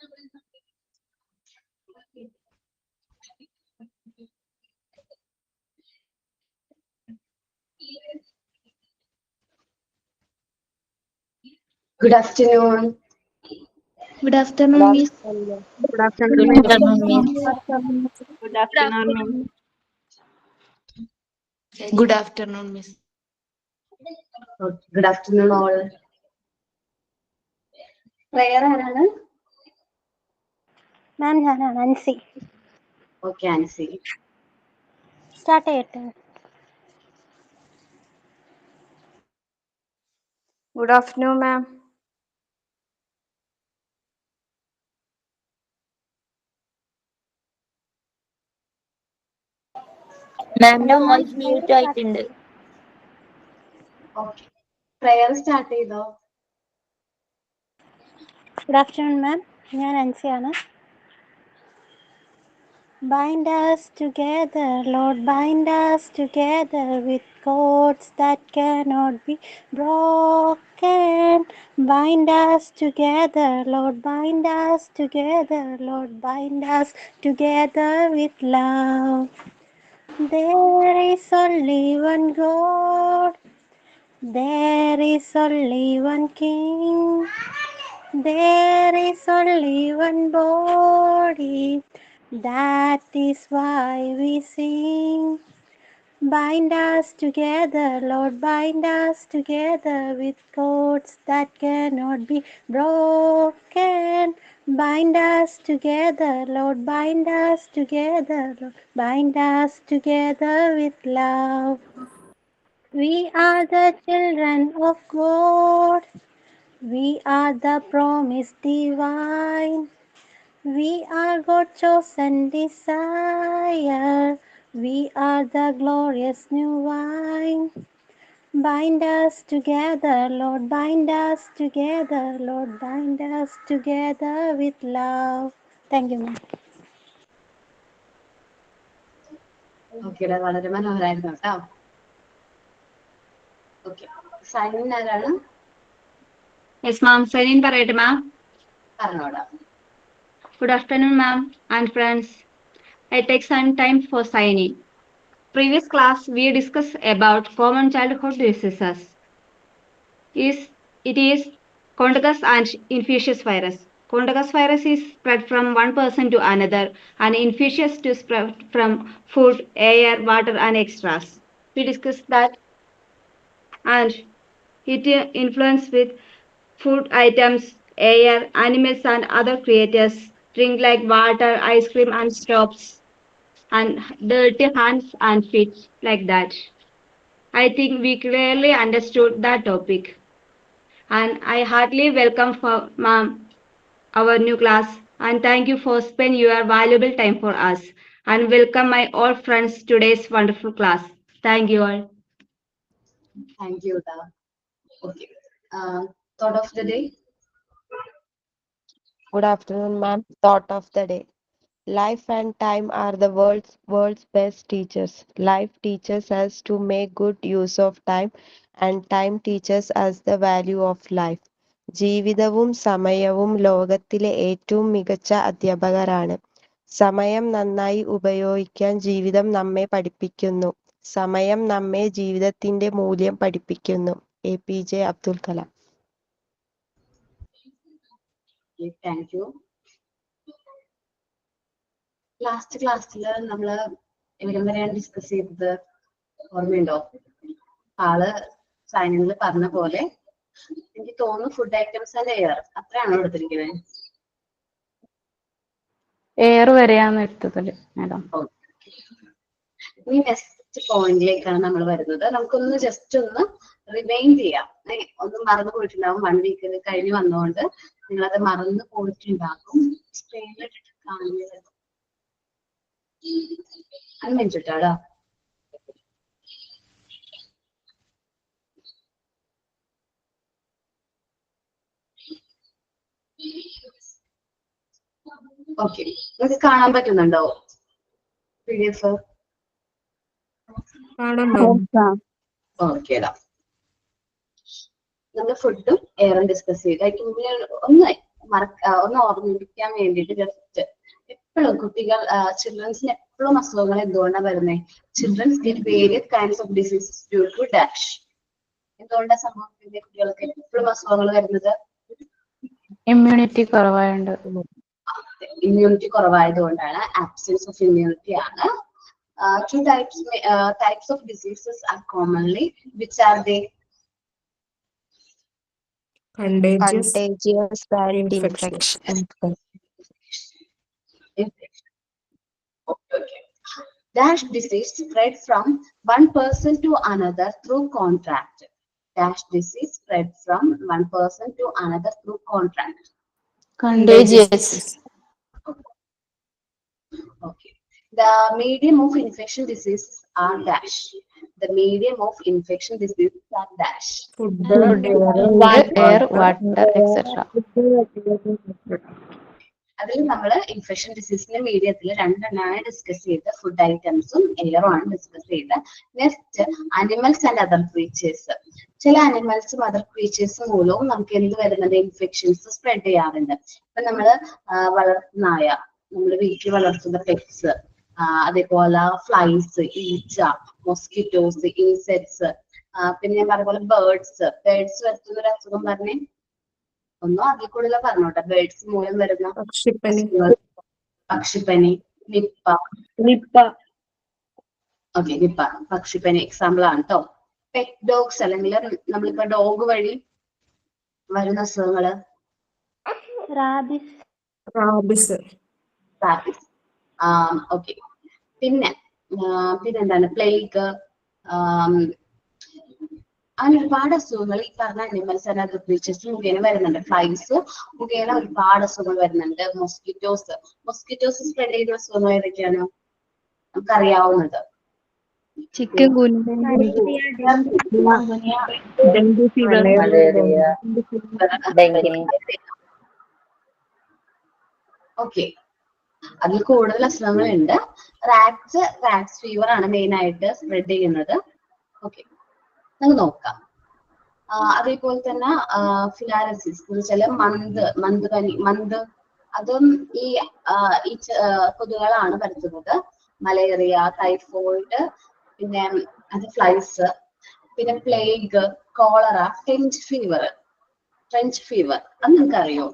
Good afternoon. Good afternoon, Miss. Good afternoon, Good ma'am. afternoon, Miss. Good afternoon, ma'am. Good afternoon, Miss. Good afternoon, all. Prayer ആരാണ്? Ma'am ഞാനാണ് Ansi. Okay Ansi. Start ചെയ്യട്ടെ? Good afternoon, ma'am. മാമിന്റെ voice mute ആയിട്ടുണ്ട്. Okay. Prayer start ചെയ്തോ? Good afternoon ma'am, ഞാൻ അൻസിയാണ്. Bind us together, Lord, bind us together with cords that cannot be broken. Bind us together, Lord, bind us together, Lord, bind us together with love. There is only one God, there is only one King, there is only one body, that is why we sing. Bind us together, Lord, bind us together with cords that cannot be broken. Bind us together, Lord, bind us together, Lord, bind us together with love. We are the children of God, we are the promised divine. We are God's chosen desire, we are the glorious new wine. Bind us together, Lord, bind us together, Lord, bind us together with love. Thank you, ma'am. Okay, വളരെ മനോഹരമായിരുന്നു കേട്ടോ. Okay, sign ആരാണ്? Yes, ma'am. Sign in parayate, ma'am. പറഞ്ഞോടാ. Good afternoon, ma'am and friends. I take some time for signing. Previous class, we discussed about common childhood diseases. It is contagious and infectious virus. Contagious virus is spread from one person to another and infectious to spread from food, air, water and extras. We discussed that, and it influence with food items, air, animals and other creatures, drink like water, ice cream and soaps, and dirty hands and feet like that. I think we clearly understood that topic. And I heartily welcome for ma'am our new class, and thank you for spending your valuable time for us, and welcome my all friends today's wonderful class. Thank you all. Thank you ടാ. Okay, thought of the day. Good afternoon, ma'am. Thought of the day. Life and time are the world's best teachers. Life teaches us to make good use of time, and time teaches us the value of life. ജീവിതവും സമയവും ലോകത്തിലെ ഏറ്റവും മികച്ച അധ്യാപകരാണ്. സമയം നന്നായി ഉപയോഗിക്കാൻ ജീവിതം നമ്മെ പഠിപ്പിക്കുന്നു. സമയം നമ്മെ ജീവിതത്തിന്റെ മൂല്യം പഠിപ്പിക്കുന്നു. APJ Abdul Kalam. Thank you. Last ക്ലാസ്സിൽ നമ്മള് എവിടം വരെയാണ് ഡിസ്കസ് ചെയ്തത് ഓർമ്മയുണ്ടോ? ആള് സൈനിൽ പറഞ്ഞ പോലെ എനിക്ക് തോന്നുന്നു ഫുഡ് ഐറ്റംസ് ആൻഡ് എയർ അത്രയാണോ എടുത്തിരിക്കുന്നത്? എയർ വരെയാണ് എടുത്തത് മാഡം. ഈ നെക്സ്റ്റ് പോയിന്റിലേക്കാണ് നമ്മൾ വരുന്നത്. നമുക്കൊന്ന് ജസ്റ്റ് ഒന്ന് റിമൈൻഡ് ചെയ്യാം. ഒന്നും മറന്നു പോയിട്ടുണ്ടാവും, 1 വീക്ക് കഴിഞ്ഞ് വന്നുകൊണ്ട് നിങ്ങളത് മറന്നു പോയിട്ടുണ്ടാകും. സ്ക്രീനിൽ കാണുന്നത് അന്വേഷിച്ചിട്ടാടാ. ഓക്കെ, നിങ്ങൾക്ക് കാണാൻ പറ്റുന്നുണ്ടോ PDF? ഓക്കേടാ. നമ്മൾ ഫുഡും എയറും ഡിസ്കസ് ചെയ്ത് അതിന് മുന്നേ ഒന്ന് ഒന്ന് ഓർമ്മിപ്പിക്കാൻ വേണ്ടിയിട്ട് ജസ്റ്റ് എപ്പോഴും കുട്ടികൾ ചിൽഡ്രൻസിന് എപ്പോഴും അസുഖങ്ങൾ എന്തുകൊണ്ടാണ് വരുന്നത്? Childrens get various kinds of diseases due to dash. എന്തുകൊണ്ടാണ് സമൂഹത്തിന്റെ കുട്ടികൾക്ക് എപ്പോഴും അസുഖങ്ങൾ വരുന്നത്? ഇമ്മ്യൂണിറ്റി കുറവായുണ്ട്. ഇമ്മ്യൂണിറ്റി കുറവായതുകൊണ്ടാണ്. ആബ്സെൻസ് ഓഫ് ഇമ്മ്യൂണിറ്റി ആണ്. Two types of diseases are commonly, which are they? Contagious bad infection. infection. Infection. Okay. Dash disease spread from one person to another through contact. Dash disease spread from one person to another through contact. Contagious. Okay. The medium of infection diseases are dash. The medium of infection diseases are dash. Food, Air, water, etc. അതിൽ നമ്മൾ infection ഡിസീസിന്റെ മീഡിയത്തിൽ രണ്ടെണ്ണമാണ് discuss ചെയ്ത്. Food ഐറ്റംസും എയറും ആണ് discuss ചെയ്ത്. Next animals and other creatures. ചില അനിമൽസും other ക്രീച്ചേഴ്സും മൂലവും നമുക്ക് എന്ത് വരുന്നത്? ഇൻഫെക്ഷൻസ് സ്പ്രെഡ് ചെയ്യാറുണ്ട്. ഇപ്പൊ നമ്മള് വളർത്തുന്ന നായ, നമ്മൾ വീട്ടിൽ വളർത്തുന്ന പെറ്റ്സ്, അതേപോലെ ഫ്ലൈസ്, ഈച്ച, മൊസ്കിറ്റോസ്, ഇൻസെക്ട്സ്, പിന്നെ ഞാൻ പറഞ്ഞ പോലെ ബേർഡ്സ് വരുത്തുന്ന ഒരു അസുഖം പറഞ്ഞേ. ഒന്നും അതിൽ കൂടുതൽ പറഞ്ഞോട്ടെ. ബേർഡ്സ് മൂലം വരുന്ന പക്ഷിപ്പനി, നിപ്പ. ഓക്കെ, നിപ്പ പക്ഷിപ്പനി എക്സാമ്പിൾ ആണ് കേട്ടോ. പെറ്റ് ഡോഗ്സ് അല്ലെങ്കിൽ നമ്മളിപ്പോ ഡോഗ് വഴി വരുന്ന അസുഖങ്ങള് റാബിസ്. ഓക്കെ. പിന്നെന്താണ്? പ്ലേഗ്. അങ്ങനെ ഒരുപാട് അസുഖങ്ങൾ ഈ പറഞ്ഞ അനിമൽസ് ആൻഡ് അതർ ക്രീച്ചേഴ്സ് മുഖേന വരുന്നുണ്ട്. ഫ്ലൈസ് മുഖേന ഒരുപാട് അസുഖങ്ങൾ വരുന്നുണ്ട്. മൊസ്കിറ്റോസ് സ്പ്രെഡ് ചെയ്യുന്ന അസുഖങ്ങൾ ഏതൊക്കെയാണ് നമുക്കറിയാവുന്നത്? Chicken dengue fever. ഓക്കെ, അതിൽ കൂടുതൽ അസുഖങ്ങളുണ്ട്. റാറ്റ്സ് ഫീവർ ആണ് മെയിൻ ആയിട്ട് സ്പ്രെഡ് ചെയ്യുന്നത്. ഓക്കെ, നമുക്ക് നോക്കാം. അതേപോലെ തന്നെ ഫിലാരസിസ് എന്ന് വെച്ചാല് മന്ത് അതും ഈ കൊതുകുകളാണ് പരത്തുന്നത്. മലേറിയ, ടൈഫോയിഡ്, പിന്നെ അത് ഫ്ലൈസ്, പിന്നെ പ്ലേഗ്, കോളറ, ഫ്രഞ്ച് ഫീവർ അത് നിങ്ങൾക്കറിയോ?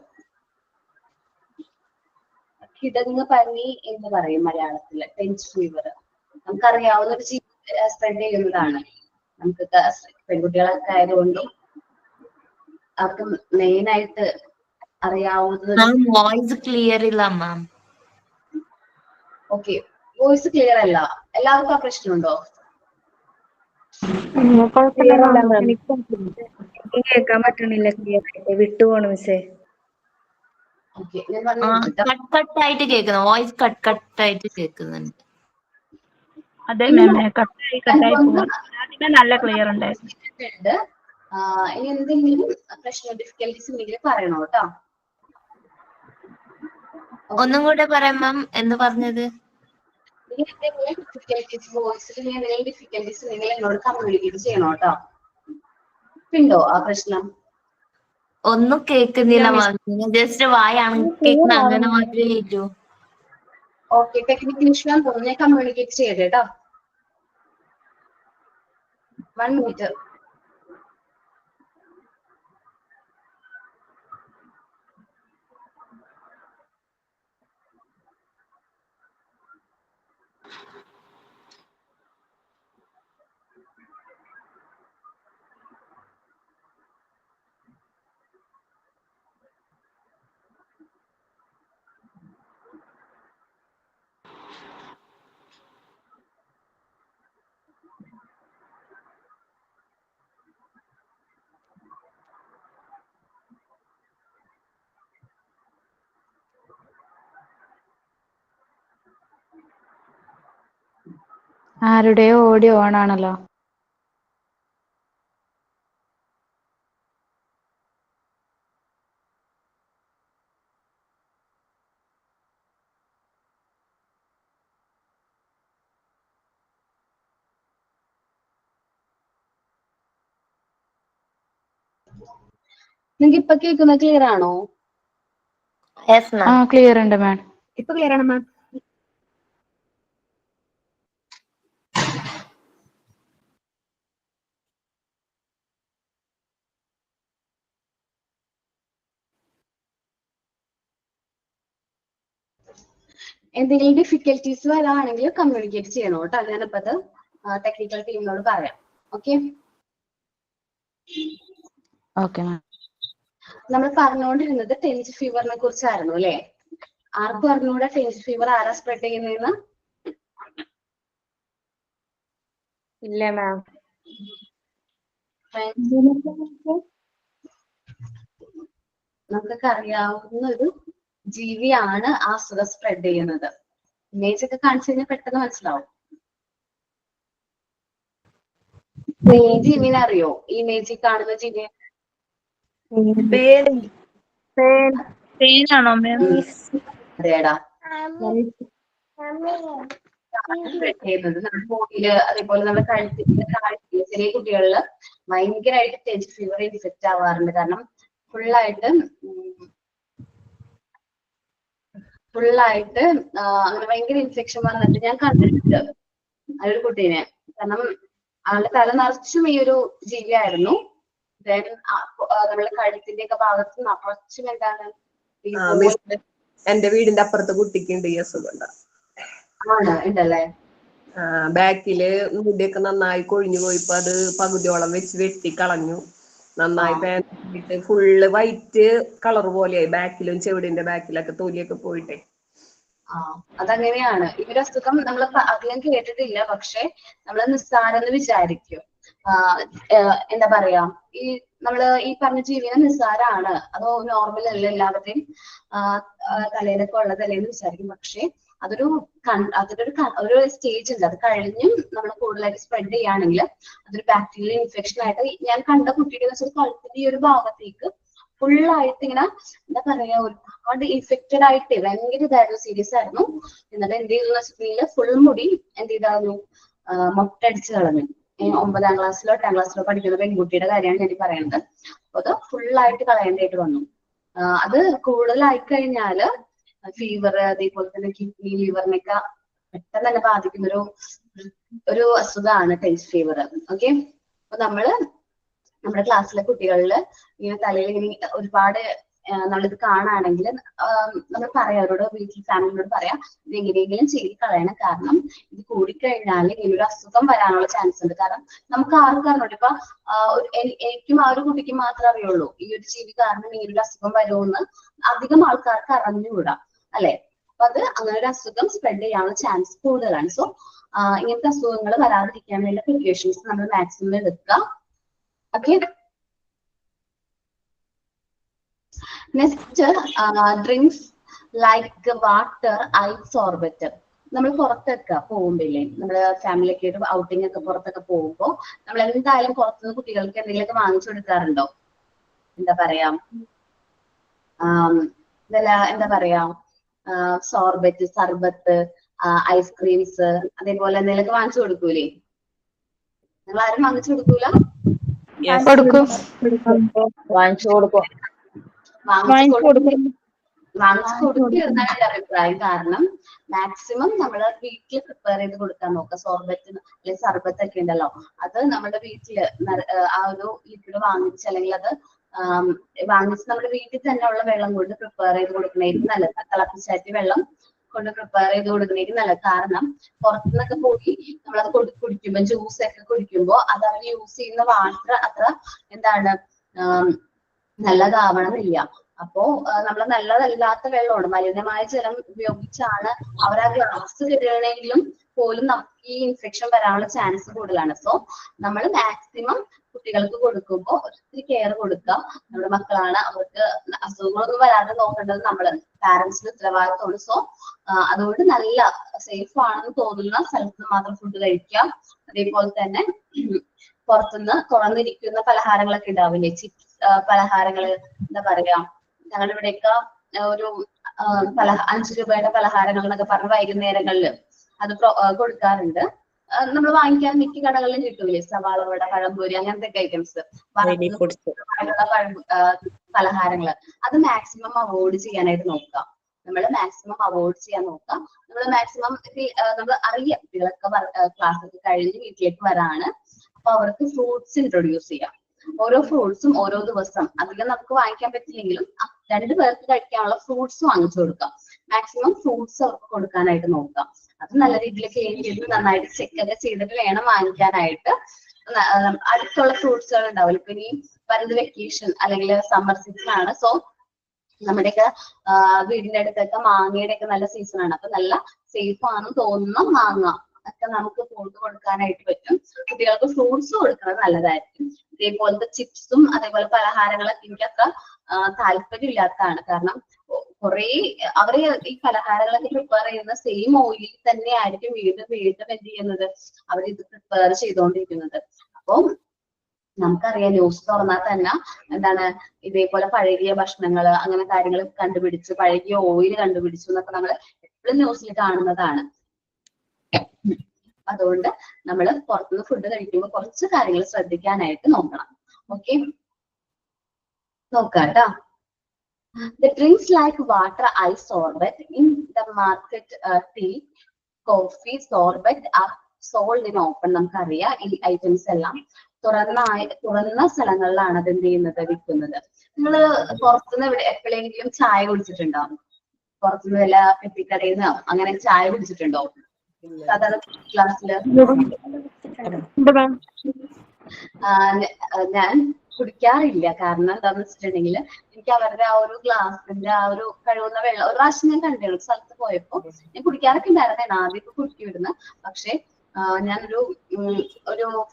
കിടങ്ങ് പനി എന്ന് പറയും മലയാളത്തില്. ഫ്രഞ്ച് ഫീവർ നമുക്കറിയാവുന്ന ഒരു സ്പ്രെഡ് ചെയ്യുന്നതാണ്. നമുക്ക് പെൺകുട്ടികളൊക്കെ ആയതുകൊണ്ടും അവർക്ക് മെയിൻ ആയിട്ട് അറിയാവുന്നത്. വോയിസ് ക്ലിയർ ഇല്ല മാം. ഓക്കെ, വോയിസ് ക്ലിയർ അല്ല. എല്ലാവർക്കും ആ പ്രശ്നമുണ്ടോ? കേൾക്കാൻ പറ്റണില്ല, വിട്ടുപോണു മിസ്സേ. ഓക്കെ, ഞാൻ പറഞ്ഞു കട്ടായിട്ട് കേൾക്കുന്നു. വോയിസ് കട്ടായിട്ട് കേൾക്കുന്നുണ്ട്. അതെ മാം, കട്ടായി പോകും. നല്ല ക്ലിയർ ഉണ്ടായിരുന്നു. ഇനി എന്തെങ്കിലും പ്രശ്നം ഡിഫിക്കൽറ്റീസ് ഉണ്ടെങ്കിൽ പറയണോ കേട്ടോ. ഒന്നും കൂടെ പറയാം മാം, എന്ത് പറഞ്ഞത്? എന്തെങ്കിലും ഡിഫിക്കൽറ്റീസ് വോയിസിൽ എന്തെങ്കിലും ഡിഫിക്കൽറ്റീസ് ഉണ്ടെങ്കിൽ എന്നോട് കമ്മ്യൂണിക്കേറ്റ് ചെയ്യണോ കേട്ടോ. ഉണ്ടോ ആ പ്രശ്നം? ഒന്നും കേൾക്കുന്നില്ല മാം. ജസ്റ്റ് വായാണ് കേൾക്കുന്ന, അങ്ങനെ മാത്രമേ കേട്ടു. ഓക്കെ, ടെക്നിക്കൽ ഇഷ്യൂ ആണ് തോന്നുന്നു. ഞാൻ കമ്മ്യൂണിക്കേറ്റ് ചെയ്യട്ടെ കേട്ടോ. 1 minute. ആരുടെയോ ഓഡിയോ ഓൺ ആണല്ലോ. നിങ്ങൾക്ക് ഇപ്പൊ കേൾക്കുന്ന ക്ലിയർ ആണോ? Yes ma'am. ക്ലിയർ ഉണ്ട് മാം. ഇപ്പൊ ക്ലിയർ ആണ് മാം. എന്തെങ്കിലും ഡിഫിക്കൽട്ടീസ് വരാണെങ്കിൽ കമ്മ്യൂണിക്കേറ്റ് ചെയ്യണം കേട്ടോ. ഞാനിപ്പോ അത് ടെക്നിക്കൽ ടീമിനോട് പറയാം. Okay, okay ma'am. നമ്മൾ പറഞ്ഞുകൊണ്ടിരുന്നത് ടെൻസ് ഫീവറിനെ കുറിച്ചായിരുന്നു അല്ലെ? ആർക്കും അറിഞ്ഞൂടെ ടെൻസ് ഫീവർ ആരാ സ്പ്രെഡ് ചെയ്യുന്നതെന്ന്? ഇല്ല മാം. നമുക്കൊക്കെ അറിയാവുന്ന ഒരു ജീവിയാണ് ആ അസുഖം സ്പ്രെഡ് ചെയ്യുന്നത്. ഇമേജ് ഒക്കെ കാണിച്ചു കഴിഞ്ഞാൽ പെട്ടെന്ന് മനസ്സിലാവും. ഈ ജീവിനെ അറിയോ? ഈ ഇമേജിൽ കാണുന്ന ജീവിയെ? പേനാണോ മാം? അതേടാ ചെയ്യുന്നത് നമ്മുടെ ബോഡിയില്, അതേപോലെ നമ്മുടെ കഴുത്തിന്റെ താഴെ ചെറിയ കുട്ടികളില് ഭയങ്കരമായിട്ട് ടെൻസ് ഫീവർ ഇൻഫെക്റ്റ് ആവാറുണ്ട്. കാരണം ഫുള്ളായിട്ട് അങ്ങനെ ഭയങ്കര ഇൻഫെക്ഷൻ വന്നിട്ട് ഞാൻ കണ്ടിട്ടുണ്ട് അതൊരു കുട്ടീനെ. കാരണം ആളുടെ തല നിറച്ചും ഈ ഒരു ജീവിയായിരുന്നു. ദെൻ നമ്മളെ കഴുത്തിന്റെ ഒക്കെ ഭാഗത്ത് നിറച്ചും എന്താണ് എന്റെ വീടിന്റെ അപ്പുറത്ത് കുട്ടിക്കുണ്ട് ഈ അസുഖം. ആണ് ഉണ്ടല്ലേ? ബാക്കില് മുടിയൊക്കെ നന്നായി കൊഴിഞ്ഞു പോയിപ്പോ അത് പകുതിയോളം വെച്ച് വെട്ടി കളഞ്ഞു. നന്നായി പാൻറ്റ് ഫുള്ള് വൈറ്റ് കളർ പോലെയായി. ബാക്കിലും ചെവിടിന്റെ ബാക്കിലൊക്കെ തൊലിയൊക്കെ പോയിട്ടേ. അതങ്ങനെയാണ്. ഈ ഒരു അസുഖം നമ്മൾ അധികം കേട്ടിട്ടില്ല, പക്ഷെ നമ്മൾ നിസ്സാരെന്ന് വിചാരിക്കും. എന്താ പറയാ, ഈ നമ്മള് ഈ പറഞ്ഞ ജീവിനെ നിസ്സാരാണ്, അതോ നോർമൽ അല്ല, എല്ലാവരുടെയും തലയിലൊക്കെ ഉള്ളതല്ലേന്ന് വിചാരിക്കും. പക്ഷെ അതൊരു സ്റ്റേജ് ഉണ്ട്. അത് കഴിഞ്ഞും നമ്മൾ കൂടുതലായിട്ട് സ്പ്രെഡ് ചെയ്യുകയാണെങ്കിൽ അതൊരു ബാക്ടീരിയൽ ഇൻഫെക്ഷൻ ആയിട്ട്. ഞാൻ കണ്ട കുട്ടിയുടെ വെച്ചാൽ കഴുത്തിന്റെ ഈ ഒരു ഭാഗത്തേക്ക് ഫുള്ളായിട്ട് ഇങ്ങനെ എന്താ പറയാ, ഒരുപാട് ഇൻഫെക്റ്റഡ് ആയിട്ട് ഭയങ്കര ഇതായിരുന്നു, സീരിയസ് ആയിരുന്നു. എന്നിട്ട് എന്ത് ചെയ്തു വെച്ചിട്ടുണ്ടെങ്കിൽ ഫുൾ മുടി എന്ത് ചെയ്തായിരുന്നു, മൊട്ടടിച്ച് കളഞ്ഞു. 9ാം ക്ലാസ്സിലോ 8ാം ക്ലാസ്സിലോ പഠിക്കുന്ന പെൺകുട്ടിയുടെ കാര്യമാണ് ഞാൻ പറയുന്നത്. അപ്പൊ അത് ഫുള്ളായിട്ട് കളയേണ്ടതായിട്ട് വന്നു. അത് കൂടുതലായി കഴിഞ്ഞാല് ഫീവർ, അതേപോലെ തന്നെ കിഡ്നി, ലിവറിനൊക്കെ പെട്ടെന്ന് തന്നെ ബാധിക്കുന്ന ഒരു അസുഖമാണ് ടെൻസ് ഫീവർ. ഓക്കെ, അപ്പൊ നമ്മുടെ ക്ലാസ്സിലെ കുട്ടികളില് ഇങ്ങനെ തലയിൽ ഇങ്ങനെ ഒരുപാട് നമ്മളിത് കാണുകയാണെങ്കിൽ നമ്മൾ പറയാം, അവരോട് വീട്ടിൽ ഫാമിലിയോട് പറയാം ഇത് എങ്ങനെയെങ്കിലും ചെയ്ത് കളയണം. കാരണം ഇത് കൂടിക്കഴിഞ്ഞാൽ ഇങ്ങനൊരു അസുഖം വരാനുള്ള ചാൻസ് ഉണ്ട്. കാരണം നമുക്ക് ആർക്കും അറിഞ്ഞോട്ടെ, ഇപ്പൊ എനിക്കും ആ ഒരു കുട്ടിക്ക് മാത്രമേ അറിയുള്ളൂ ഈ ഒരു ജീവി കാരണം ഇങ്ങനൊരു അസുഖം വരുമെന്ന്. അധികം ആൾക്കാർക്ക് അറിഞ്ഞുകൂടാ അല്ലെ? അപ്പൊ അത് അങ്ങനെ ഒരു അസുഖം സ്പ്രെഡ് ചെയ്യാനുള്ള ചാൻസ് കൂടുതലാണ്. സോ ഇങ്ങനത്തെ അസുഖങ്ങൾ വരാതിരിക്കാൻ വേണ്ട പ്രിക്കോഷൻസ് നമ്മൾ മാക്സിമം എടുക്കുക. Okay, next drinks like water, ice, sorbet. നമ്മൾ പുറത്തൊക്കെ പോകുമ്പില്ലേ, നമ്മള് ഫാമിലിയൊക്കെ ആയിട്ട് ഔട്ടിംഗ് ഒക്കെ പുറത്തൊക്കെ പോകുമ്പോൾ നമ്മൾ എന്തായാലും പുറത്തുനിന്ന് കുട്ടികൾക്ക് എന്തെങ്കിലുമൊക്കെ വാങ്ങിച്ചു കൊടുക്കാറുണ്ടോ? എന്താ പറയാ, എന്താ പറയാ, സോർബറ്റ്, സർബത്ത്, ഐസ്ക്രീംസ്, അതേപോലെ എന്തെങ്കിലുമൊക്കെ വാങ്ങിച്ചു കൊടുക്കൂലേ? നിങ്ങൾ ആരും വാങ്ങിച്ചു കൊടുക്കൂല? വാങ്ങിച്ചു കൊടുക്കും. വാങ്ങിച്ചു കൊടുക്കുന്ന എന്റെ അഭിപ്രായം. കാരണം മാക്സിമം നമ്മള് വീട്ടിൽ പ്രിപ്പയർ ചെയ്ത് കൊടുക്കാൻ നോക്കുക. സോർബറ്റ് അല്ലെങ്കിൽ സർബത്ത് ഒക്കെ ഉണ്ടല്ലോ, അത് നമ്മുടെ വീട്ടില് ആ ഒരു ലിക്വിഡ് വാങ്ങിച്ച്, അല്ലെങ്കിൽ അത് വാങ്ങിച്ച് നമ്മുടെ വീട്ടിൽ തന്നെ ഉള്ള വെള്ളം കൊണ്ട് പ്രിപ്പയർ ചെയ്ത് കൊടുക്കണേക്കും നല്ലത്. തിളപ്പിച്ചാറ്റി വെള്ളം കൊണ്ട് പ്രിപ്പയർ ചെയ്ത് കൊടുക്കണേക്കും നല്ലത്. കാരണം പുറത്തുനിന്നൊക്കെ പോയി നമ്മളത് കുടിക്കുമ്പോൾ, ജ്യൂസ് ഒക്കെ കുടിക്കുമ്പോൾ അത് അവർ യൂസ് ചെയ്യുന്ന വാട്ടർ അത്ര എന്താണ് നല്ലതാവണമെന്നില്ല. അപ്പോ നമ്മൾ നല്ലതല്ലാത്ത വെള്ളമാണ്, മലിനമായ ജലം ഉപയോഗിച്ചാണ് അവർ ആ ഗ്ലാസ് കഴുകണമെങ്കിലും പോലും നമുക്ക് ഈ ഇൻഫെക്ഷൻ വരാനുള്ള ചാൻസ് കൂടുതലാണ്. സോ നമ്മൾ മാക്സിമം കുട്ടികൾക്ക് കൊടുക്കുമ്പോൾ ഒത്തിരി കെയർ കൊടുക്കുക. നമ്മുടെ മക്കളാണ്, അവർക്ക് അസുഖങ്ങളൊന്നും വരാതെ നോക്കേണ്ടത് നമ്മള് പാരന്റ്സിന്റെ ഉത്തരവാദിത്തമാണ്. സോ അതുകൊണ്ട് നല്ല സേഫ് ആണെന്ന് തോന്നുന്ന സ്ഥലത്ത് മാത്രം ഫുഡ് കഴിക്കുക. അതേപോലെ തന്നെ പുറത്തുനിന്ന് തുറന്നിരിക്കുന്ന പലഹാരങ്ങളൊക്കെ ഉണ്ടാവില്ലേ, ചിപ്സ് പലഹാരങ്ങള്, എന്താ പറയാ, ഞങ്ങളുടെ ഇവിടെയൊക്കെ ഒരു 5 രൂപയുടെ പലഹാരങ്ങൾ എന്നൊക്കെ പറഞ്ഞ് വൈകുന്നേരങ്ങളിൽ അത് കൊടുക്കാറുണ്ട്. നമ്മൾ വാങ്ങിക്കാൻ മിക്ക കടകളിലും കിട്ടൂലേ, സവാള വട, പഴംപൊരി, അങ്ങനത്തെ ഐറ്റംസ്, പലഹാരങ്ങള്, അത് മാക്സിമം അവോയ്ഡ് ചെയ്യാനായിട്ട് നോക്കുക. നമ്മൾ മാക്സിമം അവോയ്ഡ് ചെയ്യാൻ നോക്കാം. നമ്മൾ മാക്സിമം നമ്മൾ അറിയാം കുട്ടികളൊക്കെ ക്ലാസ് ഒക്കെ കഴിഞ്ഞ് വീട്ടിലേക്ക് വരാണ്, അപ്പൊ അവർക്ക് ഫ്രൂട്ട്സ് ഇൻട്രൊഡ്യൂസ് ചെയ്യാം. ഓരോ ഫ്രൂട്ട്സും ഓരോ ദിവസം, അധികം നമുക്ക് വാങ്ങിക്കാൻ പറ്റില്ലെങ്കിലും 2 പേർക്ക് കഴിക്കാനുള്ള ഫ്രൂട്ട്സ് വാങ്ങിച്ചു കൊടുക്കാം. മാക്സിമം ഫ്രൂട്ട്സ് അവർക്ക് കൊടുക്കാനായിട്ട് നോക്കാം. അത് നല്ല രീതിയിൽ ക്ലീൻ ചെയ്ത് നന്നായിട്ട് ചെക്ക് ഒക്കെ ചെയ്തിട്ട് വേണം വാങ്ങിക്കാനായിട്ട്. അടുത്തുള്ള ഫ്രൂട്ട്സുകൾ ഉണ്ടാവില്ല. ഇപ്പൊ ഇനി വരുന്നത് വെക്കേഷൻ അല്ലെങ്കിൽ സമ്മർ സീസൺ ആണ്. സോ നമ്മുടെയൊക്കെ വീടിന്റെ അടുത്തൊക്കെ മാങ്ങയുടെ ഒക്കെ നല്ല സീസൺ ആണ്. അപ്പൊ നല്ല സേഫ് ആണെന്ന് തോന്നുന്ന മാങ്ങ ഒക്കെ നമുക്ക് ഫ്രൂട്ട് കൊടുക്കാനായിട്ട് പറ്റും. കുട്ടികൾക്ക് ഫ്രൂട്ട്സ് കൊടുക്കുന്നത് നല്ലതായിരിക്കും. ഇതേപോലത്തെ ചിപ്സും അതേപോലെ പലഹാരങ്ങളൊക്കെ എനിക്കത്ര താല്പര്യമില്ലാത്തതാണ്. കാരണം കുറെ അവര് ഈ പലഹാരങ്ങളൊക്കെ പ്രിപ്പയർ ചെയ്യുന്ന സെയിം ഓയിലിൽ തന്നെ ആയിരിക്കും വീണ്ടും വീണ്ടും എന്ത് ചെയ്യുന്നത്, അവർ ഇത് പ്രിപ്പയർ ചെയ്തുകൊണ്ടിരിക്കുന്നത്. അപ്പം നമുക്കറിയാം ന്യൂസ് തുറന്നാൽ തന്നെ എന്താണ് ഇതേപോലെ പഴകിയ ഭക്ഷണങ്ങള് അങ്ങനെ കാര്യങ്ങൾ കണ്ടുപിടിച്ചു, പഴകിയ ഓയിൽ കണ്ടുപിടിച്ചു എന്നൊക്കെ നമ്മൾ എപ്പോഴും ന്യൂസിൽ കാണുന്നതാണ്. അതുകൊണ്ട് നമ്മൾ പുറത്തുനിന്ന് ഫുഡ് കഴിക്കുമ്പോൾ കുറച്ച് കാര്യങ്ങൾ ശ്രദ്ധിക്കാനായിട്ട് നോക്കണം. ഓക്കെ, നോക്കാം കേട്ടോ. The drinks like water, ice, sorbet in the market, tea, coffee, sorbet are sold in open. നമുക്കറിയാം ഈ ഐറ്റംസ് എല്ലാം തുറന്ന സ്ഥലങ്ങളിലാണ് അത് എന്ത് ചെയ്യുന്നത്, വിൽക്കുന്നത്. നിങ്ങള് പുറത്തുനിന്ന് എപ്പോഴെങ്കിലും ചായ കുടിച്ചിട്ടുണ്ടോ? പുറത്തുനിന്ന് വല്ല പെട്ടിക്കടയിൽ നിന്നോ അങ്ങനെ ചായ കുടിച്ചിട്ടുണ്ടോ? സാധാരണ ക്ലാസ്സില് ഞാൻ കുടിക്കാറില്ല. കാരണം എന്താന്ന് വെച്ചിട്ടുണ്ടെങ്കിൽ എനിക്ക് അവരുടെ ആ ഒരു ഗ്ലാസിന്റെ ആ ഒരു കഴുകുന്ന വെള്ളം ഒരു പ്രാവശ്യം ഞാൻ കണ്ടിരുന്നു സ്ഥലത്ത് പോയപ്പോ. ഞാൻ കുടിക്കാറൊക്കെ ഉണ്ടായിരുന്നു, ആദ്യമൊക്കെ കുടിക്കുമായിരുന്നു. പക്ഷെ ഞാനൊരു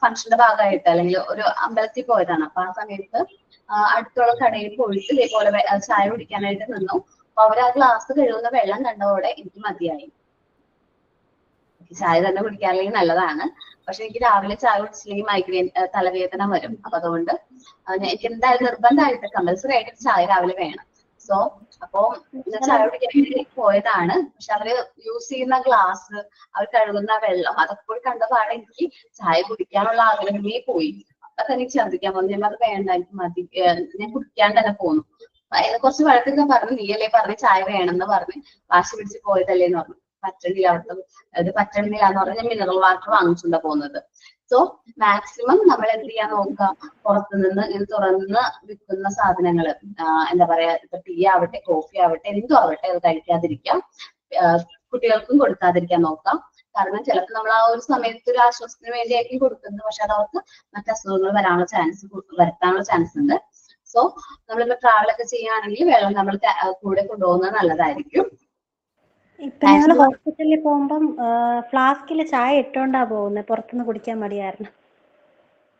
ഫംഗ്ഷന്റെ ഭാഗമായിട്ട് അല്ലെങ്കിൽ ഒരു അമ്പലത്തിൽ പോയതാണ്. അപ്പൊ ആ സമയത്ത് അടുത്തുള്ള കടയിൽ പോയിട്ട് ഇതേപോലെ ചായ കുടിക്കാനായിട്ട് നിന്നു. അപ്പൊ അവർ ആ ഗ്ലാസ് കഴുകുന്ന വെള്ളം കണ്ടതോടെ എനിക്ക് മതിയായി. ചായ തന്നെ കുടിക്കാറില്ലെങ്കിൽ നല്ലതാണ്. പക്ഷെ എനിക്ക് രാവിലെ ചായ കുടിച്ചില്ലെങ്കിൽ മൈഗ്രെയിൻ തലവേദന വരും. അപ്പൊ അതുകൊണ്ട് എനിക്ക് എന്തായാലും നിർബന്ധമായിട്ട് കമ്പൽസറി ആയിട്ട് ചായ രാവിലെ വേണം. സോ അപ്പോ ചായ കുടിക്കാനായിട്ട് പോയതാണ്. പക്ഷെ അവര് യൂസ് ചെയ്യുന്ന ഗ്ലാസ്, അവർ കഴുകുന്ന വെള്ളം, അതൊക്കെ കണ്ടപാടെ എനിക്ക് ചായ കുടിക്കാനുള്ള ആഗ്രഹമേ പോയി. അപ്പൊ തന്നെ എനിക്ക് ഛർദ്ദിക്കാൻ വന്നു. ഞാൻ അത് വേണ്ട, എനിക്ക് മതി, ഞാൻ കുടിക്കാൻ തന്നെ പോന്നു. അതിനെ കുറച്ച് വഴക്കൊക്കെ പറഞ്ഞു, നീയല്ലേ പറഞ്ഞ് ചായ വേണമെന്ന് പറഞ്ഞ് വാശി പിടിച്ച് പോയതല്ലേന്ന് പറഞ്ഞു. പറ്റണില്ല, അവിടുത്തെ അത് പറ്റണില്ല എന്ന് പറഞ്ഞാൽ മിനറൽ വാട്ടർ വാങ്ങിച്ചുകൊണ്ടാ പോകുന്നത്. സോ മാക്സിമം നമ്മൾ എന്ത് ചെയ്യാൻ നോക്കാം, പുറത്തുനിന്ന് ഇത് തുറന്ന് വിൽക്കുന്ന സാധനങ്ങൾ, എന്താ പറയാ, ഇപ്പൊ ടീ ആവട്ടെ കോഫി ആവട്ടെ എന്തും ആവട്ടെ അത് കഴിക്കാതിരിക്കാം. കുട്ടികൾക്കും കൊടുക്കാതിരിക്കാൻ നോക്കാം. കാരണം ചിലപ്പോൾ നമ്മൾ ആ ഒരു സമയത്ത് ഒരു ആശ്വാസത്തിന് വേണ്ടിയായിരിക്കും കൊടുക്കുന്നത്, പക്ഷെ അത് അവർക്ക് മറ്റു അസുഖങ്ങൾ വരുത്താനുള്ള ചാൻസ് ഉണ്ട്. സോ നമ്മളിപ്പോ ട്രാവൽ ഒക്കെ ചെയ്യുകയാണെങ്കിൽ വെള്ളം നമ്മൾ കൂടെ കൊണ്ടുപോകുന്നത് നല്ലതായിരിക്കും. ഇപ്പൊ ഞങ്ങൾ ഹോസ്പിറ്റലിൽ പോകുമ്പം ഫ്ലാസ്കില് ചായ ഇട്ടോണ്ടാ പോകുന്നത്, പുറത്തുനിന്ന് കുടിക്കാൻ മടിയായിരുന്നു.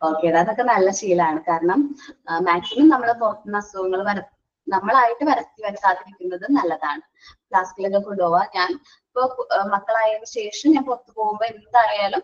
ഓക്കെ, അതൊക്കെ നല്ല ശീലമാണ്. കാരണം മാക്സിമം നമ്മൾ പുറത്തുനിന്ന് അസുഖങ്ങൾ നമ്മളായിട്ട് വരുത്താതിരിക്കുന്നത് നല്ലതാണ്. ഫ്ലാസ്കിലൊക്കെ കൊണ്ടുപോവാ. ഞാൻ ഇപ്പൊ മക്കളായതിനു ശേഷം ഞാൻ പുറത്തു പോകുമ്പോ എന്തായാലും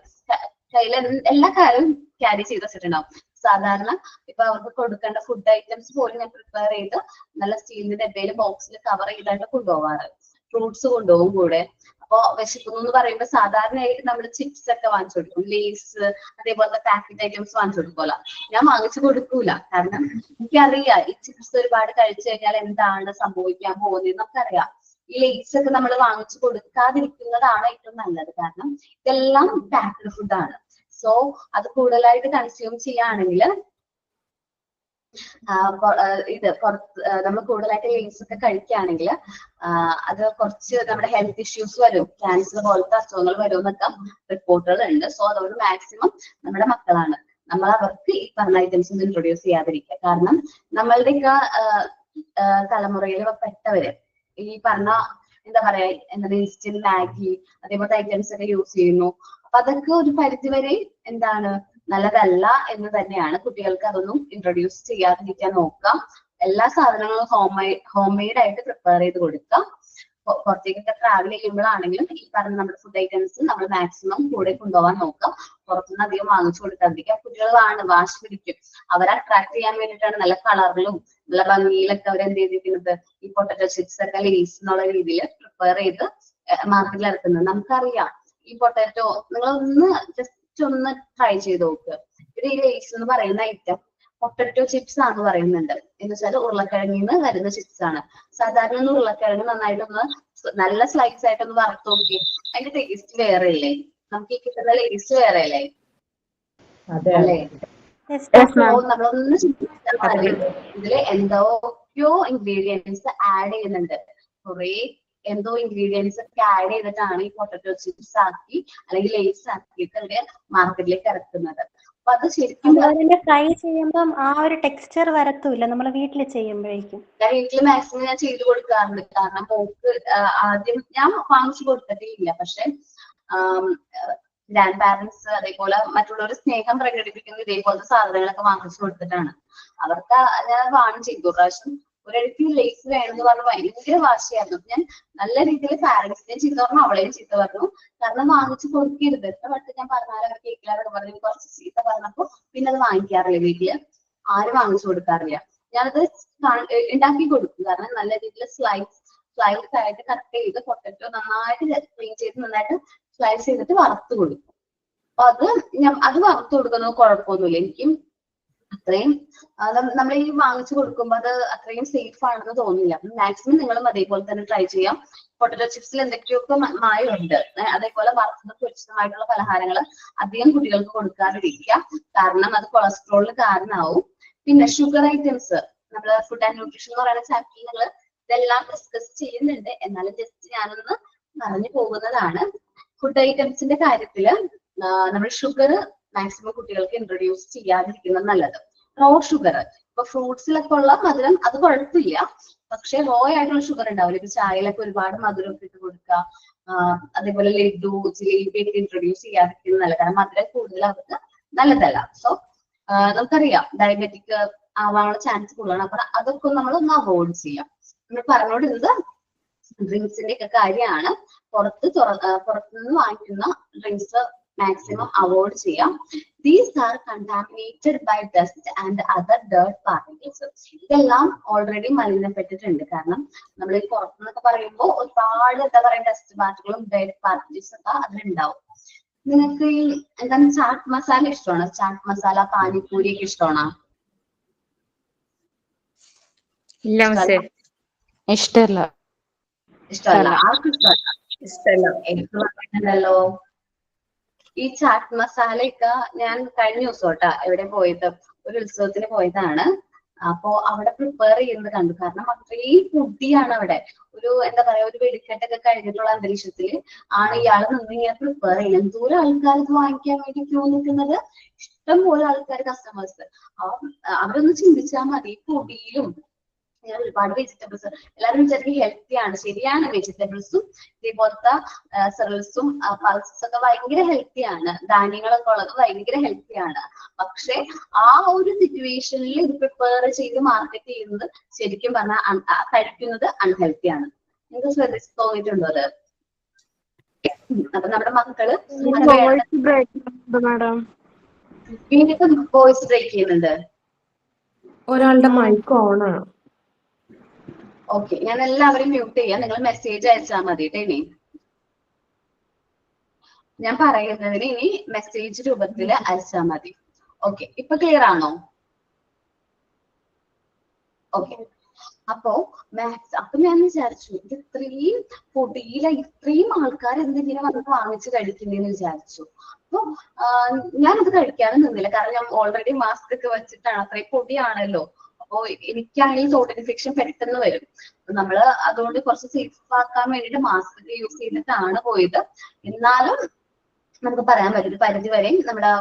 കയ്യിൽ എല്ലാ കാര്യവും ക്യാരി ചെയ്ത് വെച്ചിട്ടുണ്ടാവും. സാധാരണ ഇപ്പൊ അവർക്ക് കൊടുക്കേണ്ട ഫുഡ് ഐറ്റംസ് പോലും ഞാൻ പ്രിപ്പയർ ചെയ്ത് നല്ല സ്റ്റീലിന്റെ ഡബ്ബയിൽ ബോക്സിൽ കവർ ചെയ്തായിട്ട് കൊണ്ടുപോകാറ്. ഫ്രൂട്ട്സ് കൊണ്ടുപോകും കൂടെ. അപ്പൊ വിശക്കുന്നു എന്ന് പറയുമ്പോൾ സാധാരണയായിട്ട് നമ്മൾ ചിപ്സ് ഒക്കെ വാങ്ങിച്ചു കൊടുക്കും, ലേസ് അതേപോലത്തെ പാക്കറ്റ് ഐറ്റംസ് വാങ്ങിച്ചു കൊടുക്കുമല്ലോ. ഞാൻ വാങ്ങിച്ചു കൊടുക്കൂല. കാരണം എനിക്കറിയാം ഈ ചിപ്സ് ഒരുപാട് കഴിച്ചു കഴിഞ്ഞാൽ എന്താണ് സംഭവിക്കാൻ പോകുന്നത് നമുക്കറിയാം. ഈ ലേസ് ഒക്കെ നമ്മൾ വാങ്ങിച്ചു കൊടുക്കാതിരിക്കുന്നതാണ് ഏറ്റവും നല്ലത്. കാരണം ഇതെല്ലാം പാക്ക്ഡ് ഫുഡാണ്. സോ അത് കൂടുതലായിട്ട് കൺസ്യൂം ചെയ്യുകയാണെങ്കിൽ നമ്മൾ കൂടുതലായിട്ട് ലേസ് ഒക്കെ കഴിക്കുകയാണെങ്കിൽ അത് കുറച്ച് നമ്മുടെ ഹെൽത്ത് ഇഷ്യൂസ് വരും, ക്യാൻസർ പോലത്തെ അസുഖങ്ങൾ വരും എന്നൊക്കെ റിപ്പോർട്ടുകൾ ഉണ്ട്. സോ അതുകൊണ്ട് മാക്സിമം നമ്മുടെ മക്കളാണ്, നമ്മൾ അവർക്ക് ഈ പറഞ്ഞ ഐറ്റംസ് ഒന്നും ഇൻട്രൊഡ്യൂസ് ചെയ്യാതിരിക്കുക. കാരണം നമ്മളുടെയൊക്കെ തലമുറയിൽ പെട്ടവര് ഈ പറഞ്ഞ എന്താ പറയാ ഇൻസ്റ്റന്റ് മാഗി അതേപോലത്തെ ഐറ്റംസ് ഒക്കെ യൂസ് ചെയ്യുന്നു. അപ്പൊ അതൊക്കെ ഒരു പരിധിവരെ എന്താണ് നല്ലതല്ല എന്ന് തന്നെയാണ്. കുട്ടികൾക്ക് അതൊന്നും ഇൻട്രൊഡ്യൂസ് ചെയ്യാതിരിക്കാൻ നോക്കാം. എല്ലാ സാധനങ്ങളും ഹോം മെയ്ഡ് ആയിട്ട് പ്രിപ്പയർ ചെയ്ത് കൊടുക്കാം. പുറത്തേക്കൊക്കെ ട്രാവൽ ചെയ്യുമ്പോഴാണെങ്കിലും ഈ പറഞ്ഞ നമ്മുടെ ഫുഡ് ഐറ്റംസ് നമ്മൾ മാക്സിമം കൂടെ കൊണ്ടുപോകാൻ നോക്കാം. പുറത്തുനിന്ന് അധികം വാങ്ങിച്ചു കൊടുക്കാതിരിക്കാം. കുട്ടികളാണ് വാശി പിടിക്കും. അവരെ അട്രാക്ട് ചെയ്യാൻ വേണ്ടിയിട്ടാണ് നല്ല കളറിലും നല്ല ഭംഗിയിലൊക്കെ അവർ എന്ത് ചെയ്തിരിക്കുന്നത് ഈ പൊട്ടറ്റോ ചിപ്സ് ഒക്കെ ലേസ് എന്നുള്ള രീതിയിൽ പ്രിപ്പയർ ചെയ്ത് മാർക്കറ്റിൽ ഇറക്കുന്നത്. നമുക്കറിയാം ഈ പൊട്ടാറ്റോ നിങ്ങളൊന്ന് ജസ്റ്റ് ഒന്ന് ട്രൈ ചെയ്ത് നോക്കുക. ഈ ലേസ് എന്ന് പറയുന്ന ഐറ്റം പൊട്ടറ്റോ ചിപ്സ് ആണെന്ന് പറയുന്നുണ്ട്. എന്ന് വെച്ചാൽ ഉരുളക്കിഴങ്ങിൽ നിന്ന് വരുന്ന ചിപ്സ് ആണ്. സാധാരണ ഉരുളക്കിഴങ്ങ് നന്നായിട്ടൊന്ന് നല്ല സ്ലൈസ് ആയിട്ടൊന്ന് വറുത്ത് നോക്കി, അതിന്റെ ടേസ്റ്റ് വേറെ അല്ലേ? നമുക്ക് ഈ കിട്ടുന്ന ടേസ്റ്റ് വേറെ അല്ലേ? അല്ലേ? നമ്മളൊന്ന് ചിന്തിച്ചാൽ മതി, ഇതില് എന്തൊക്കെയോ ഇൻഗ്രീഡിയൻസ് ആഡ് ചെയ്യുന്നുണ്ട്. കുറെ എന്തോ ഇൻഗ്രീഡിയൻസ് ഒക്കെ ആഡ് ചെയ്തിട്ടാണ് ഈ പൊട്ടറ്റോ ചിപ്സ് ആക്കി അല്ലെങ്കിൽ ലേസ് ആക്കിയിട്ട് അവര് മാർക്കറ്റിലേക്ക് ഇറക്കുന്നത്. അപ്പൊ അത് ശരിക്കും ഫ്രൈ ചെയ്യുമ്പം ആ ഒരു ടെക്സ്ചർ വരത്തൂല്ല നമ്മൾ വീട്ടിൽ ചെയ്യുമ്പോഴേക്കും. ഞാൻ വീട്ടിൽ മാക്സിമം ഞാൻ ചെയ്ത് കൊടുക്കാറുണ്ട്. കാരണം മോക്ക് ആദ്യം ഞാൻ വാങ്ങിച്ചു കൊടുത്തിട്ടില്ല, പക്ഷെ ഗ്രാൻഡ് പാരന്റ്സ് അതേപോലെ മറ്റുള്ളവർ സ്നേഹം പ്രകടിപ്പിക്കുന്ന ഇതേപോലത്തെ സാധനങ്ങളൊക്കെ വാങ്ങിച്ചു കൊടുത്തിട്ടാണ്. അവർക്ക് ഞാൻ വാങ്ങി ചെയ്തു. പ്രാവശ്യം ഒരിടയ്ക്ക് ലേസ് വേണമെന്ന് പറഞ്ഞ് ഭയങ്കര വാശിയായിരുന്നു. ഞാൻ നല്ല രീതിയിൽ പാരന്റ്സിനെ ചീത്ത പറഞ്ഞു, അവളെയും ചീത്ത പറഞ്ഞു. കാരണം വാങ്ങിച്ചു കൊടുക്കരുത്. എത്ര വട്ടം ഞാൻ പറഞ്ഞാലും അവർ കേൾക്കില്ലാതെ പറഞ്ഞു. കുറച്ച് ചീത്ത പറഞ്ഞപ്പോ പിന്നെ അത് വാങ്ങിക്കാറില്ല. വീട്ടില് ആരും വാങ്ങിച്ചു കൊടുക്കാറില്ല. ഞാനത് ഉണ്ടാക്കി കൊടുക്കും. കാരണം നല്ല രീതിയിൽ സ്ലൈസ് ആയിട്ട് കട്ട് ചെയ്ത് പൊട്ടറ്റോ നന്നായിട്ട് ക്ലീൻ ചെയ്ത് നന്നായിട്ട് സ്ലൈസ് ചെയ്തിട്ട് വറുത്ത് കൊടുക്കും. അപ്പൊ അത് വറുത്ത് കൊടുക്കുന്നത് കുഴപ്പമൊന്നുമില്ല. എനിക്കും അത്രയും നമ്മൾ ഈ വാങ്ങിച്ചു കൊടുക്കുമ്പോൾ അത് അത്രയും സേഫ് ആണെന്ന് തോന്നില്ല. മാക്സിമം നിങ്ങളും അതേപോലെ തന്നെ ട്രൈ ചെയ്യാം. പൊട്ടറ്റോ ചിപ്സിൽ എന്തൊക്കെയൊക്കെ മായമുണ്ട്. അതേപോലെ വറുത്തതും പൊരിച്ചതുമായിട്ടുള്ള പലഹാരങ്ങൾ അധികം കുട്ടികൾക്ക് കൊടുക്കാതിരിക്കുക. കാരണം അത് കൊളസ്ട്രോളിന് കാരണമാവും. പിന്നെ ഷുഗർ ഐറ്റംസ് നമ്മള് ഫുഡ് ആൻഡ് ന്യൂട്രീഷൻ എന്ന് പറയുന്ന ചാപ്റ്ററിൽ നിങ്ങൾ ഇതെല്ലാം ഡിസ്കസ് ചെയ്യുന്നുണ്ട്. എന്നാലും ജസ്റ്റ് ഞാനൊന്ന് പറഞ്ഞു പോകുന്നതാണ്. ഫുഡ് ഐറ്റംസിന്റെ കാര്യത്തില് നമ്മൾ ഷുഗർ മാക്സിമം കുട്ടികൾക്ക് ഇൻട്രൊഡ്യൂസ് ചെയ്യാതിരിക്കുന്നത് നല്ലത്. റോ ഷുഗർ ഇപ്പൊ ഫ്രൂട്ട്സിലൊക്കെ ഉള്ള മധുരം അത് കുഴപ്പമില്ല, പക്ഷെ റോ ആയിട്ടുള്ള ഷുഗർ ഉണ്ടാവില്ല. ഇപ്പൊ ചായയിലൊക്കെ ഒരുപാട് മധുരം ഒക്കെ ഇട്ട് കൊടുക്കുക. അതേപോലെ ലഡു ജിലേബി ഒക്കെ ഇൻട്രൊഡ്യൂസ് ചെയ്യാതിരിക്കുന്നത് നല്ലത്. കാരണം മധുരം കൂടുതൽ അവർക്ക് നല്ലതല്ല. സോ നമുക്കറിയാം ഡയബറ്റിക് ആവാനുള്ള ചാൻസ് കൂടുതലാണ്. അപ്പൊ അതൊക്കെ നമ്മൾ ഒന്ന് അവോയ്ഡ് ചെയ്യാം. നമ്മൾ പറഞ്ഞുകൊണ്ടിരുന്നത് ഡ്രിങ്ക്സിന്റെ ഒക്കെ കാര്യമാണ്. പുറത്തുനിന്ന് വാങ്ങിക്കുന്ന ഡ്രിങ്ക്സ് മാക്സിമം അവോയ്ഡ് ചെയ്യാം. These are contaminated by dust and other dirt particles. ഇതെല്ലാം ഓൾറെഡി മലിനപ്പെട്ടിട്ടുണ്ട്. കാരണം നമ്മൾ ഈ പുറത്തുനിന്നൊക്കെ പറയുമ്പോൾ ഒരുപാട് എന്താ പറയുക ഡസ്റ്റ് പാർട്ടികളും ഡെഡ് പാർട്ടിക്ൽസ് ഒക്കെ അതിലുണ്ടാവും. നിങ്ങൾക്ക് ഈ എന്താണ് ചാട്ട് മസാല ഇഷ്ടമാണോ? ചാട്ട് മസാല പാനിപ്പൂരി ഒക്കെ ഇഷ്ടമാണോ? ഇല്ല മിസ്സേ. ഇഷ്ടല്ല. ഇഷ്ടമല്ല. ആർക്കും ഇഷ്ടമല്ല. എനിക്ക് പറഞ്ഞല്ലോ ഈ ചാട്ട് മസാലയൊക്കെ ഞാൻ കഴിഞ്ഞ ദിവസം തൊട്ടാ എവിടെ പോയത്, ഒരു ഉത്സവത്തിന് പോയതാണ്. അപ്പോ അവിടെ പ്രിപ്പയർ ചെയ്യുന്നത് കണ്ടു. കാരണം അത്രയും പൊടിയാണ് അവിടെ. ഒരു എന്താ പറയാ ഒരു വെടിക്കെട്ടൊക്കെ കഴിഞ്ഞിട്ടുള്ള അന്തരീക്ഷത്തിൽ ആണ് ഇയാൾ നിന്ന് ഇങ്ങനെ പ്രിപ്പയർ ചെയ്യുന്നത്. എന്തോരം ആൾക്കാർ ഇത് വാങ്ങിക്കാൻ വേണ്ടി ക്യൂ നിൽക്കുന്നത്. ഇഷ്ടംപോലെ ആൾക്കാർ കസ്റ്റമേഴ്സ്. അവരൊന്ന് ചിന്തിച്ചാൽ മതി. പൊടിയിലും ഒരുപാട് വെജിറ്റബിൾസ് എല്ലാവരും വിചാരിക്കും ഹെൽത്തി ആണ്. ശരിയാണ്, വെജിറ്റബിൾസും ഇതേപോലത്തെ സെറൽസും പൾസസ് ഒക്കെ ഭയങ്കര ഹെൽത്തി ആണ്. ധാന്യങ്ങളൊക്കെ ഉള്ളത് ഭയങ്കര ഹെൽത്തി ആണ്. പക്ഷെ ആ ഒരു സിറ്റുവേഷനിൽ ഇത് പ്രിപ്പയർ ചെയ്ത് മാർക്കറ്റ് ചെയ്യുന്നത് ശരിക്കും പറഞ്ഞാൽ കഴിക്കുന്നത് അൺഹെൽത്തി ആണ്. നിങ്ങൾക്ക് ശ്രദ്ധിച്ച് തോന്നിയിട്ടുണ്ടോ അത്? അപ്പൊ നമ്മുടെ മക്കള് വീണ്ടും വോയിസ് ബ്രേക്ക് ചെയ്യുന്നുണ്ട്. ഒരാളുടെ മൈക്ക് ഓൺ ആണ്. ഓക്കെ, ഞാൻ എല്ലാവരും മ്യൂട്ട് ചെയ്യാം. നിങ്ങൾ മെസ്സേജ് അയച്ചാൽ മതി കേട്ടോ. ഇനി ഞാൻ പറയുന്നതിന് ഇനി മെസ്സേജ് രൂപത്തിൽ അയച്ചാൽ മതി. ഓക്കെ, ഇപ്പൊ ക്ലിയർ ആണോ? ഓക്കെ. അപ്പോ ഞാൻ വിചാരിച്ചു ഇത് ഇത്രയും പൊടിയില ഇത്രയും ആൾക്കാർ എന്തിങ്ങനെ വന്നിട്ട് വാങ്ങിച്ച് കഴിക്കുന്നതെന്ന് വിചാരിച്ചു. അപ്പൊ ഞാനത് കഴിക്കാതെ നിന്നില്ല. കാരണം ഞാൻ ഓൾറെഡി മാസ്ക് ഒക്കെ വെച്ചിട്ടാണ്. അത്രയും പൊടിയാണല്ലോ. അപ്പോ എനിക്കാണെങ്കിൽ തോട്ട് ഇൻഫെക്ഷൻ പെട്ടെന്ന് വരും. നമ്മള് അതുകൊണ്ട് കുറച്ച് സേഫ് ആക്കാൻ വേണ്ടിയിട്ട് മാസ്ക് ഒക്കെ യൂസ് ചെയ്തിട്ടാണ് പോയത്. എന്നാലും നമുക്ക് പറയാൻ പറ്റും ഒരു പരിധി വരെയും നമ്മുടെ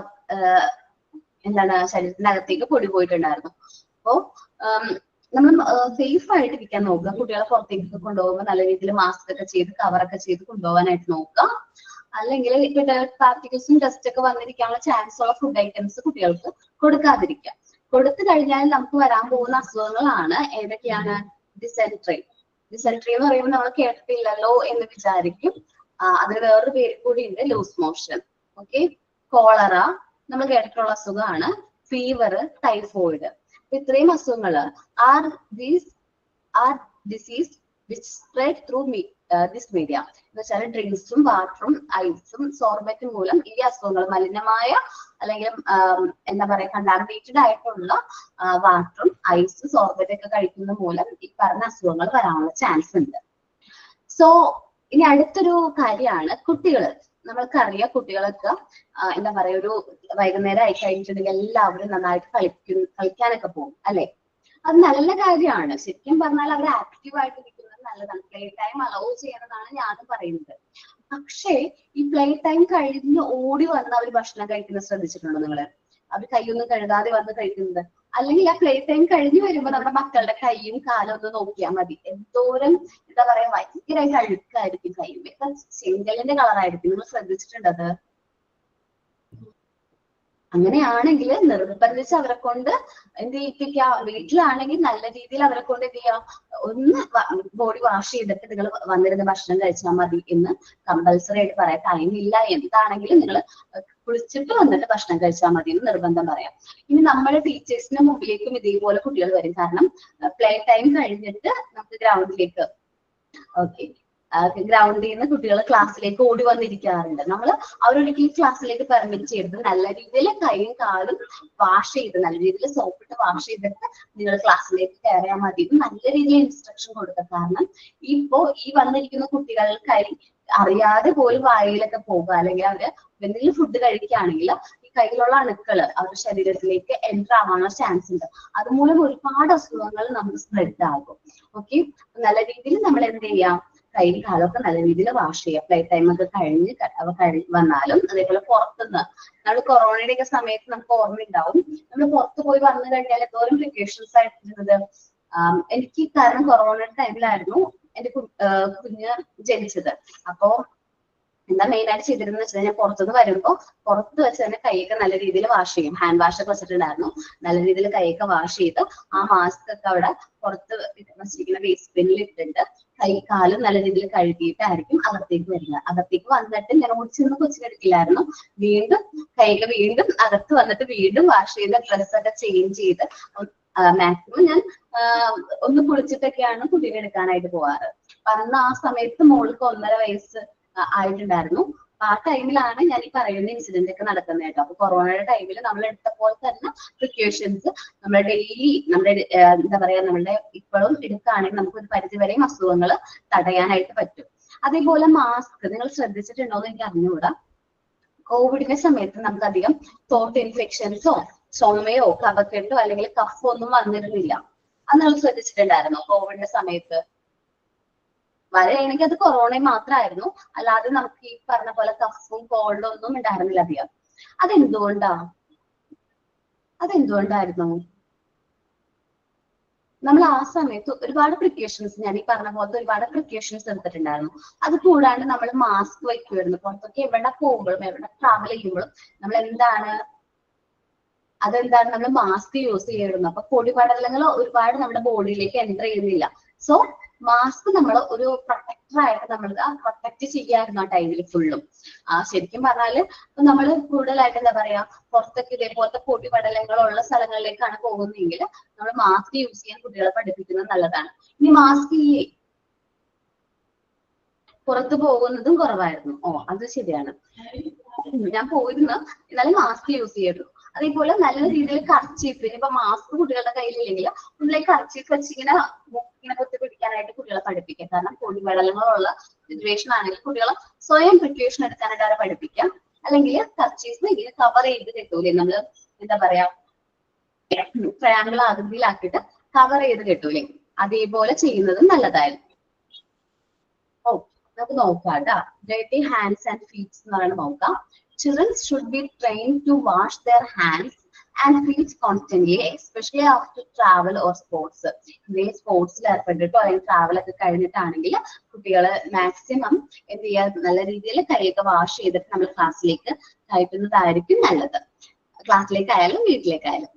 എന്താണ് ശരീരത്തിന്റെ അകത്തേക്ക് പൊടി പോയിട്ടുണ്ടായിരുന്നു. അപ്പോ നമ്മൾ സേഫ് ആയിട്ട് ഇരിക്കാൻ നോക്കുക. കുട്ടികളെ പുറത്തേക്ക് കൊണ്ടുപോകുമ്പോൾ നല്ല രീതിയിൽ മാസ്ക് ഒക്കെ ചെയ്ത് കവറൊക്കെ ചെയ്ത് കൊണ്ടുപോകാനായിട്ട് നോക്കുക. അല്ലെങ്കിൽ പാർട്ടിക്കിൾസും ഡസ്റ്റ് ഒക്കെ വന്നിരിക്കാനുള്ള ചാൻസ് ഉള്ള ഫുഡ് ഐറ്റംസ് കുട്ടികൾക്ക് കൊടുക്കാതിരിക്കുക. കൊടുത്തു കഴിഞ്ഞാൽ നമുക്ക് വരാൻ പോകുന്ന അസുഖങ്ങളാണ് ഏതൊക്കെയാണ്? ഡിസെൻട്രി എന്ന് പറയുമ്പോൾ നമ്മൾ കേട്ടിട്ടില്ലല്ലോ എന്ന് വിചാരിക്കും. അതിന് വേറൊരു പേര് കൂടി ഉണ്ട്, ലൂസ് മോഷൻ. ഓക്കെ, കോളറ നമ്മൾ കേട്ടിട്ടുള്ള അസുഖമാണ്. Fever, typhoid. ഇത്രയും അസുഖങ്ങൾ are disease which spread through this media എന്ന് വെച്ചാൽ ഡ്രിങ്ക്സും വാട്ടറും ഐസും സോർബറ്റും മൂലം ഈ അസുഖങ്ങൾ മലിനമായ അല്ലെങ്കിൽ എന്താ പറയാ കണ്ടാമിനേറ്റഡ് ആയിട്ടുള്ള വാട്ടറും ഐസും സോർബറ്റും ഒക്കെ കഴിക്കുന്ന മൂലം ഈ പറഞ്ഞ അസുഖങ്ങൾ വരാനുള്ള ചാൻസ് ഉണ്ട്. സോ ഇനി അടുത്തൊരു കാര്യമാണ് കുട്ടികൾ. നമ്മൾക്കറിയാം കുട്ടികളൊക്കെ എന്താ പറയാ ഒരു വൈകുന്നേരം ആയി കഴിഞ്ഞിട്ടുണ്ടെങ്കിൽ എല്ലാവരും നന്നായിട്ട് കളിക്കാനൊക്കെ പോകും അല്ലെ. അത് നല്ല കാര്യമാണ്. ശരിക്കും പറഞ്ഞാൽ അവർ ആക്റ്റീവ് ആയിട്ട് ഇരിക്കുന്നത് നല്ലതാണ്. പ്ലേ ടൈം അലോ ചെയ്യണമെന്നാണ് ഞാനും പറയുന്നത്. പക്ഷേ ഈ പ്ലേ ടൈം കഴിഞ്ഞ് ഓടി വന്ന് അവർ ഭക്ഷണം കഴിക്കുന്നത് ശ്രദ്ധിച്ചിട്ടുണ്ടോ നിങ്ങള്? അവർ കൈയൊന്നും കഴുകാതെ വന്ന് കഴിക്കുന്നത്. അല്ലെങ്കിൽ ആ പ്ലേ ടൈം കഴിഞ്ഞ് വരുമ്പോ നമ്മുടെ മക്കളുടെ കൈയും കാലും ഒന്ന് നോക്കിയാൽ മതി. എന്തോരം എന്താ പറയാ ഭയങ്കരമായിട്ട് അഴുക്കായിരിക്കും. കൈയും ഒക്കെ ചെങ്കലിന്റെ കളറായിരിക്കും. നിങ്ങൾ ശ്രദ്ധിച്ചിട്ടുണ്ടത്? അങ്ങനെയാണെങ്കിൽ നിർബന്ധിച്ച് അവരെ കൊണ്ട് എന്ത് ചെയ്യിപ്പിക്കാം. വീട്ടിലാണെങ്കിൽ നല്ല രീതിയിൽ അവരെ കൊണ്ട് എന്ത് ചെയ്യാം, ഒന്ന് ബോഡി വാഷ് ചെയ്തിട്ട് നിങ്ങൾ വന്നിരുന്ന് ഭക്ഷണം കഴിച്ചാൽ മതി എന്ന് കമ്പൽസറി ആയിട്ട് പറയാം. ടൈം ഇല്ല എന്താണെങ്കിലും നിങ്ങൾ കുളിച്ചിട്ട് വന്നിട്ട് ഭക്ഷണം കഴിച്ചാൽ മതി എന്ന് നിർബന്ധം പറയാം. ഇനി നമ്മുടെ ടീച്ചേഴ്സിന്റെ മുമ്പിലേക്കും ഇതേപോലെ കുട്ടികൾ വരും. കാരണം പ്ലേ ടൈം കഴിഞ്ഞിട്ട് നമുക്ക് ഗ്രൗണ്ടിലേക്ക് ഗ്രൗണ്ടിൽ നിന്ന് കുട്ടികൾ ക്ലാസ്സിലേക്ക് ഓടി വന്നിരിക്കാറുണ്ട്. നമ്മൾ അവരൊരിക്കലും ക്ലാസ്സിലേക്ക് പെർമിറ്റ് ചെയ്യരുത്. നല്ല രീതിയിൽ കൈയും കാലും വാഷ് ചെയ്ത് നല്ല രീതിയിൽ സോപ്പിട്ട് വാഷ് ചെയ്തിട്ട് നിങ്ങൾ ക്ലാസ്സിലേക്ക് കയറിയാൽ മതി എന്ന് നല്ല രീതിയിൽ ഇൻസ്ട്രക്ഷൻ കൊടുക്കുക. കാരണം ഇപ്പോ ഈ വന്നിരിക്കുന്ന കുട്ടികൾക്കായി അറിയാതെ പോലും വായിലൊക്കെ പോകുക, അല്ലെങ്കിൽ അവര് എന്തെങ്കിലും ഫുഡ് കഴിക്കുകയാണെങ്കിൽ ഈ കയ്യിലുള്ള അണുക്കൾ അവരുടെ ശരീരത്തിലേക്ക് എൻ്റർ ആവാനുള്ള ചാൻസ് ഉണ്ട്. അതുമൂലം ഒരുപാട് അസുഖങ്ങൾ നമുക്ക് സ്പ്രെഡ് ആകും. ഓക്കെ, നല്ല രീതിയിൽ നമ്മൾ എന്ത് ചെയ്യാം, കൈ കാലൊക്കെ നല്ല രീതിയിൽ വാഷ് ചെയ്യുക. പ്ലേ ടൈം ഒക്കെ കഴിഞ്ഞ് വന്നാലും അതേപോലെ പുറത്തുനിന്ന് നമ്മൾ കൊറോണയുടെ ഒക്കെ സമയത്ത് നമുക്ക് ഓർമ്മയുണ്ടാവും, നമ്മൾ പുറത്ത് പോയി വന്നു കഴിഞ്ഞാൽ എന്തോരം പ്രിക്കോഷൻസ് ആയിട്ടിരുന്നത്. എനിക്ക് കാരണം കൊറോണയുടെ ടൈമിലായിരുന്നു എന്റെ കുഞ്ഞ് ജനിച്ചത്. അപ്പോ എന്താ മെയിൻ ആയിട്ട് ചെയ്തിരുന്നത് വെച്ചാൽ ഞാൻ പുറത്തുനിന്ന് വരുമ്പോ പുറത്ത് വെച്ച് തന്നെ കൈയൊക്കെ നല്ല രീതിയിൽ വാഷ് ചെയ്യും. ഹാൻഡ് വാഷ് ഒക്കെ വെച്ചിട്ടുണ്ടായിരുന്നു. നല്ല രീതിയിൽ കൈയൊക്കെ വാഷ് ചെയ്ത് ആ മാസ്ക് ഒക്കെ അവിടെ പുറത്ത് വെച്ചിരിക്കുന്ന വേസ്റ്റ് ബിന്നിൽ ഇട്ടിട്ട് കൈ കാലും നല്ല രീതിയിൽ കഴുകിയിട്ടായിരിക്കും അകത്തേക്ക് വരുന്നത്. അകത്തേക്ക് വന്നിട്ട് ഞാൻ ഓടിച്ചൊന്നും കൊച്ചിനെടുക്കില്ലായിരുന്നു. വീണ്ടും കൈകൾ വീണ്ടും അകത്ത് വന്നിട്ട് വീണ്ടും വാഷ് ചെയ്ത് ഡ്രസ്സൊക്കെ ചേഞ്ച് ചെയ്ത് മാക്സിമം ഞാൻ ഒന്ന് കുളിച്ചിട്ടൊക്കെയാണ് കുട്ടീനെ എടുക്കാനായിട്ട് പോവാറ്. അന്ന് ആ സമയത്ത് മോൾക്ക് 1.5 വയസ്സ് ആയിട്ടുണ്ടായിരുന്നു. ആ ടൈമിലാണ് ഞാൻ ഈ പറയുന്ന ഇൻസിഡന്റ് ഒക്കെ നടക്കുന്നത് കേട്ടോ. അപ്പൊ കൊറോണയുടെ ടൈമിൽ നമ്മൾ എടുത്ത പോലെ തന്നെ പ്രിക്കോഷൻസ് നമ്മൾ ഡെയിലി നമ്മുടെ എന്താ പറയാ നമ്മളുടെ ഇപ്പോഴും എടുക്കുകയാണെങ്കിൽ നമുക്ക് ഒരു പരിധി വരെയും അസുഖങ്ങൾ തടയാനായിട്ട് പറ്റും. അതേപോലെ മാസ്ക് നിങ്ങൾ ശ്രദ്ധിച്ചിട്ടുണ്ടോ എന്ന് എനിക്ക് അറിഞ്ഞുകൂടാ. കോവിഡിന്റെ സമയത്ത് നമുക്ക് അധികം തോട്ട് ഇൻഫെക്ഷൻസോ ചുമയോ കഫക്കെട്ടോ അല്ലെങ്കിൽ കഫോ ഒന്നും വന്നിരുന്നില്ല. അത് നിങ്ങൾ ശ്രദ്ധിച്ചിട്ടുണ്ടായിരുന്നോ? കോവിഡിന്റെ സമയത്ത് വരെയാണെങ്കിൽ അത് കൊറോണ മാത്രമായിരുന്നു. അല്ലാതെ നമുക്ക് ഈ പറഞ്ഞ പോലെ കഫും കോൾഡും ഒന്നും ഉണ്ടായിരുന്നില്ല അധികം. അതെന്തുകൊണ്ടായിരുന്നു? നമ്മൾ ആ സമയത്ത് ഒരുപാട് പ്രിക്കോഷൻസ്, ഞാൻ ഈ പറഞ്ഞ പോലത്തെ ഒരുപാട് പ്രിക്കോഷൻസ് എടുത്തിട്ടുണ്ടായിരുന്നു. അത് കൂടാണ്ട് നമ്മൾ മാസ്ക് വയ്ക്കുമായിരുന്നു. പുറത്തൊക്കെ എവിടെ പോകുമ്പോഴും എവിടെ ട്രാവൽ ചെയ്യുമ്പോഴും നമ്മൾ അതെന്താണ് നമ്മൾ മാസ്ക് യൂസ് ചെയ്തിരുന്നു. അപ്പൊ പൊടിപടലങ്ങൾ ഒരുപാട് നമ്മുടെ ബോഡിയിലേക്ക് എൻ്റർ ചെയ്യുന്നില്ല. സോ മാസ്ക് നമ്മൾ ഒരു പ്രൊട്ടക്ടറായിട്ട് നമ്മൾ പ്രൊട്ടക്ട് ചെയ്യായിരുന്നു ആ ടൈമിൽ ഫുള്ളും. ശരിക്കും പറഞ്ഞാല് നമ്മൾ കൂടുതലായിട്ട് എന്താ പറയാ പുറത്തൊക്കെ ഇതേപോലത്തെ പൊടിപടലങ്ങളുള്ള സ്ഥലങ്ങളിലേക്കാണ് പോകുന്നതെങ്കിൽ നമ്മൾ മാസ്ക് യൂസ് ചെയ്യാൻ കുട്ടികളെ പഠിപ്പിക്കുന്നത് നല്ലതാണ്. ഇനി മാസ്ക് പുറത്തു പോകുന്നതും കുറവായിരുന്നു. അത് ശരിയാണ്. ഞാൻ പോയിരുന്നു, എന്നാലും മാസ്ക് യൂസ് ചെയ്തു. അതേപോലെ നല്ല രീതിയിൽ കർച്ചീഫ്, ഇനിയിപ്പോ മാസ്ക് കുട്ടികളുടെ കയ്യിലില്ലെങ്കിൽ ഉള്ളിലേക്ക് കർച്ചീഫ് വെച്ച് ഇങ്ങനെ കുത്തി പിടിക്കാനായിട്ട് കുട്ടികളെ പഠിപ്പിക്കാം. കാരണം പൊടിപടലങ്ങളുള്ള സിറ്റുവേഷൻ ആണെങ്കിൽ കുട്ടികളെ സ്വയം പ്രിക്കോഷൻ എടുക്കാനായിട്ട് അവരെ പഠിപ്പിക്കാം. അല്ലെങ്കിൽ കർച്ചീഫ് ഇങ്ങനെ കവർ ചെയ്ത് കെട്ടൂലേ, നമ്മള് എന്താ പറയാ ട്രയാങ്കിൾ ആകൃതിയിലാക്കിയിട്ട് കവർ ചെയ്ത് കെട്ടൂലേ, അതേപോലെ ചെയ്യുന്നത് നല്ലതായിരുന്നു. നമുക്ക് നോക്കാം കേട്ടോ. ഡേർട്ടി ഹാൻഡ്സ് ആൻഡ് ഫീറ്റ്സ് എന്ന് പറയുന്നത് നോക്കാം. Children should be trained to wash their hands and feet constantly, especially after travel or sports. എന്തെങ്കിലും സ്പോർട്സിൽ ഏർപ്പെട്ടിട്ടോ അല്ലെങ്കിൽ ട്രാവൽ ഒക്കെ കഴിഞ്ഞിട്ടാണെങ്കിൽ കുട്ടികളെ മാക്സിമം എന്ത് ചെയ്യുക, നല്ല രീതിയിൽ കൈയൊക്കെ വാഷ് ചെയ്തിട്ട് നമ്മൾ ക്ലാസ്സിലേക്ക് കയറ്റുന്നതായിരിക്കും നല്ലത്. ക്ലാസ്സിലേക്കായാലും വീട്ടിലേക്കായാലും.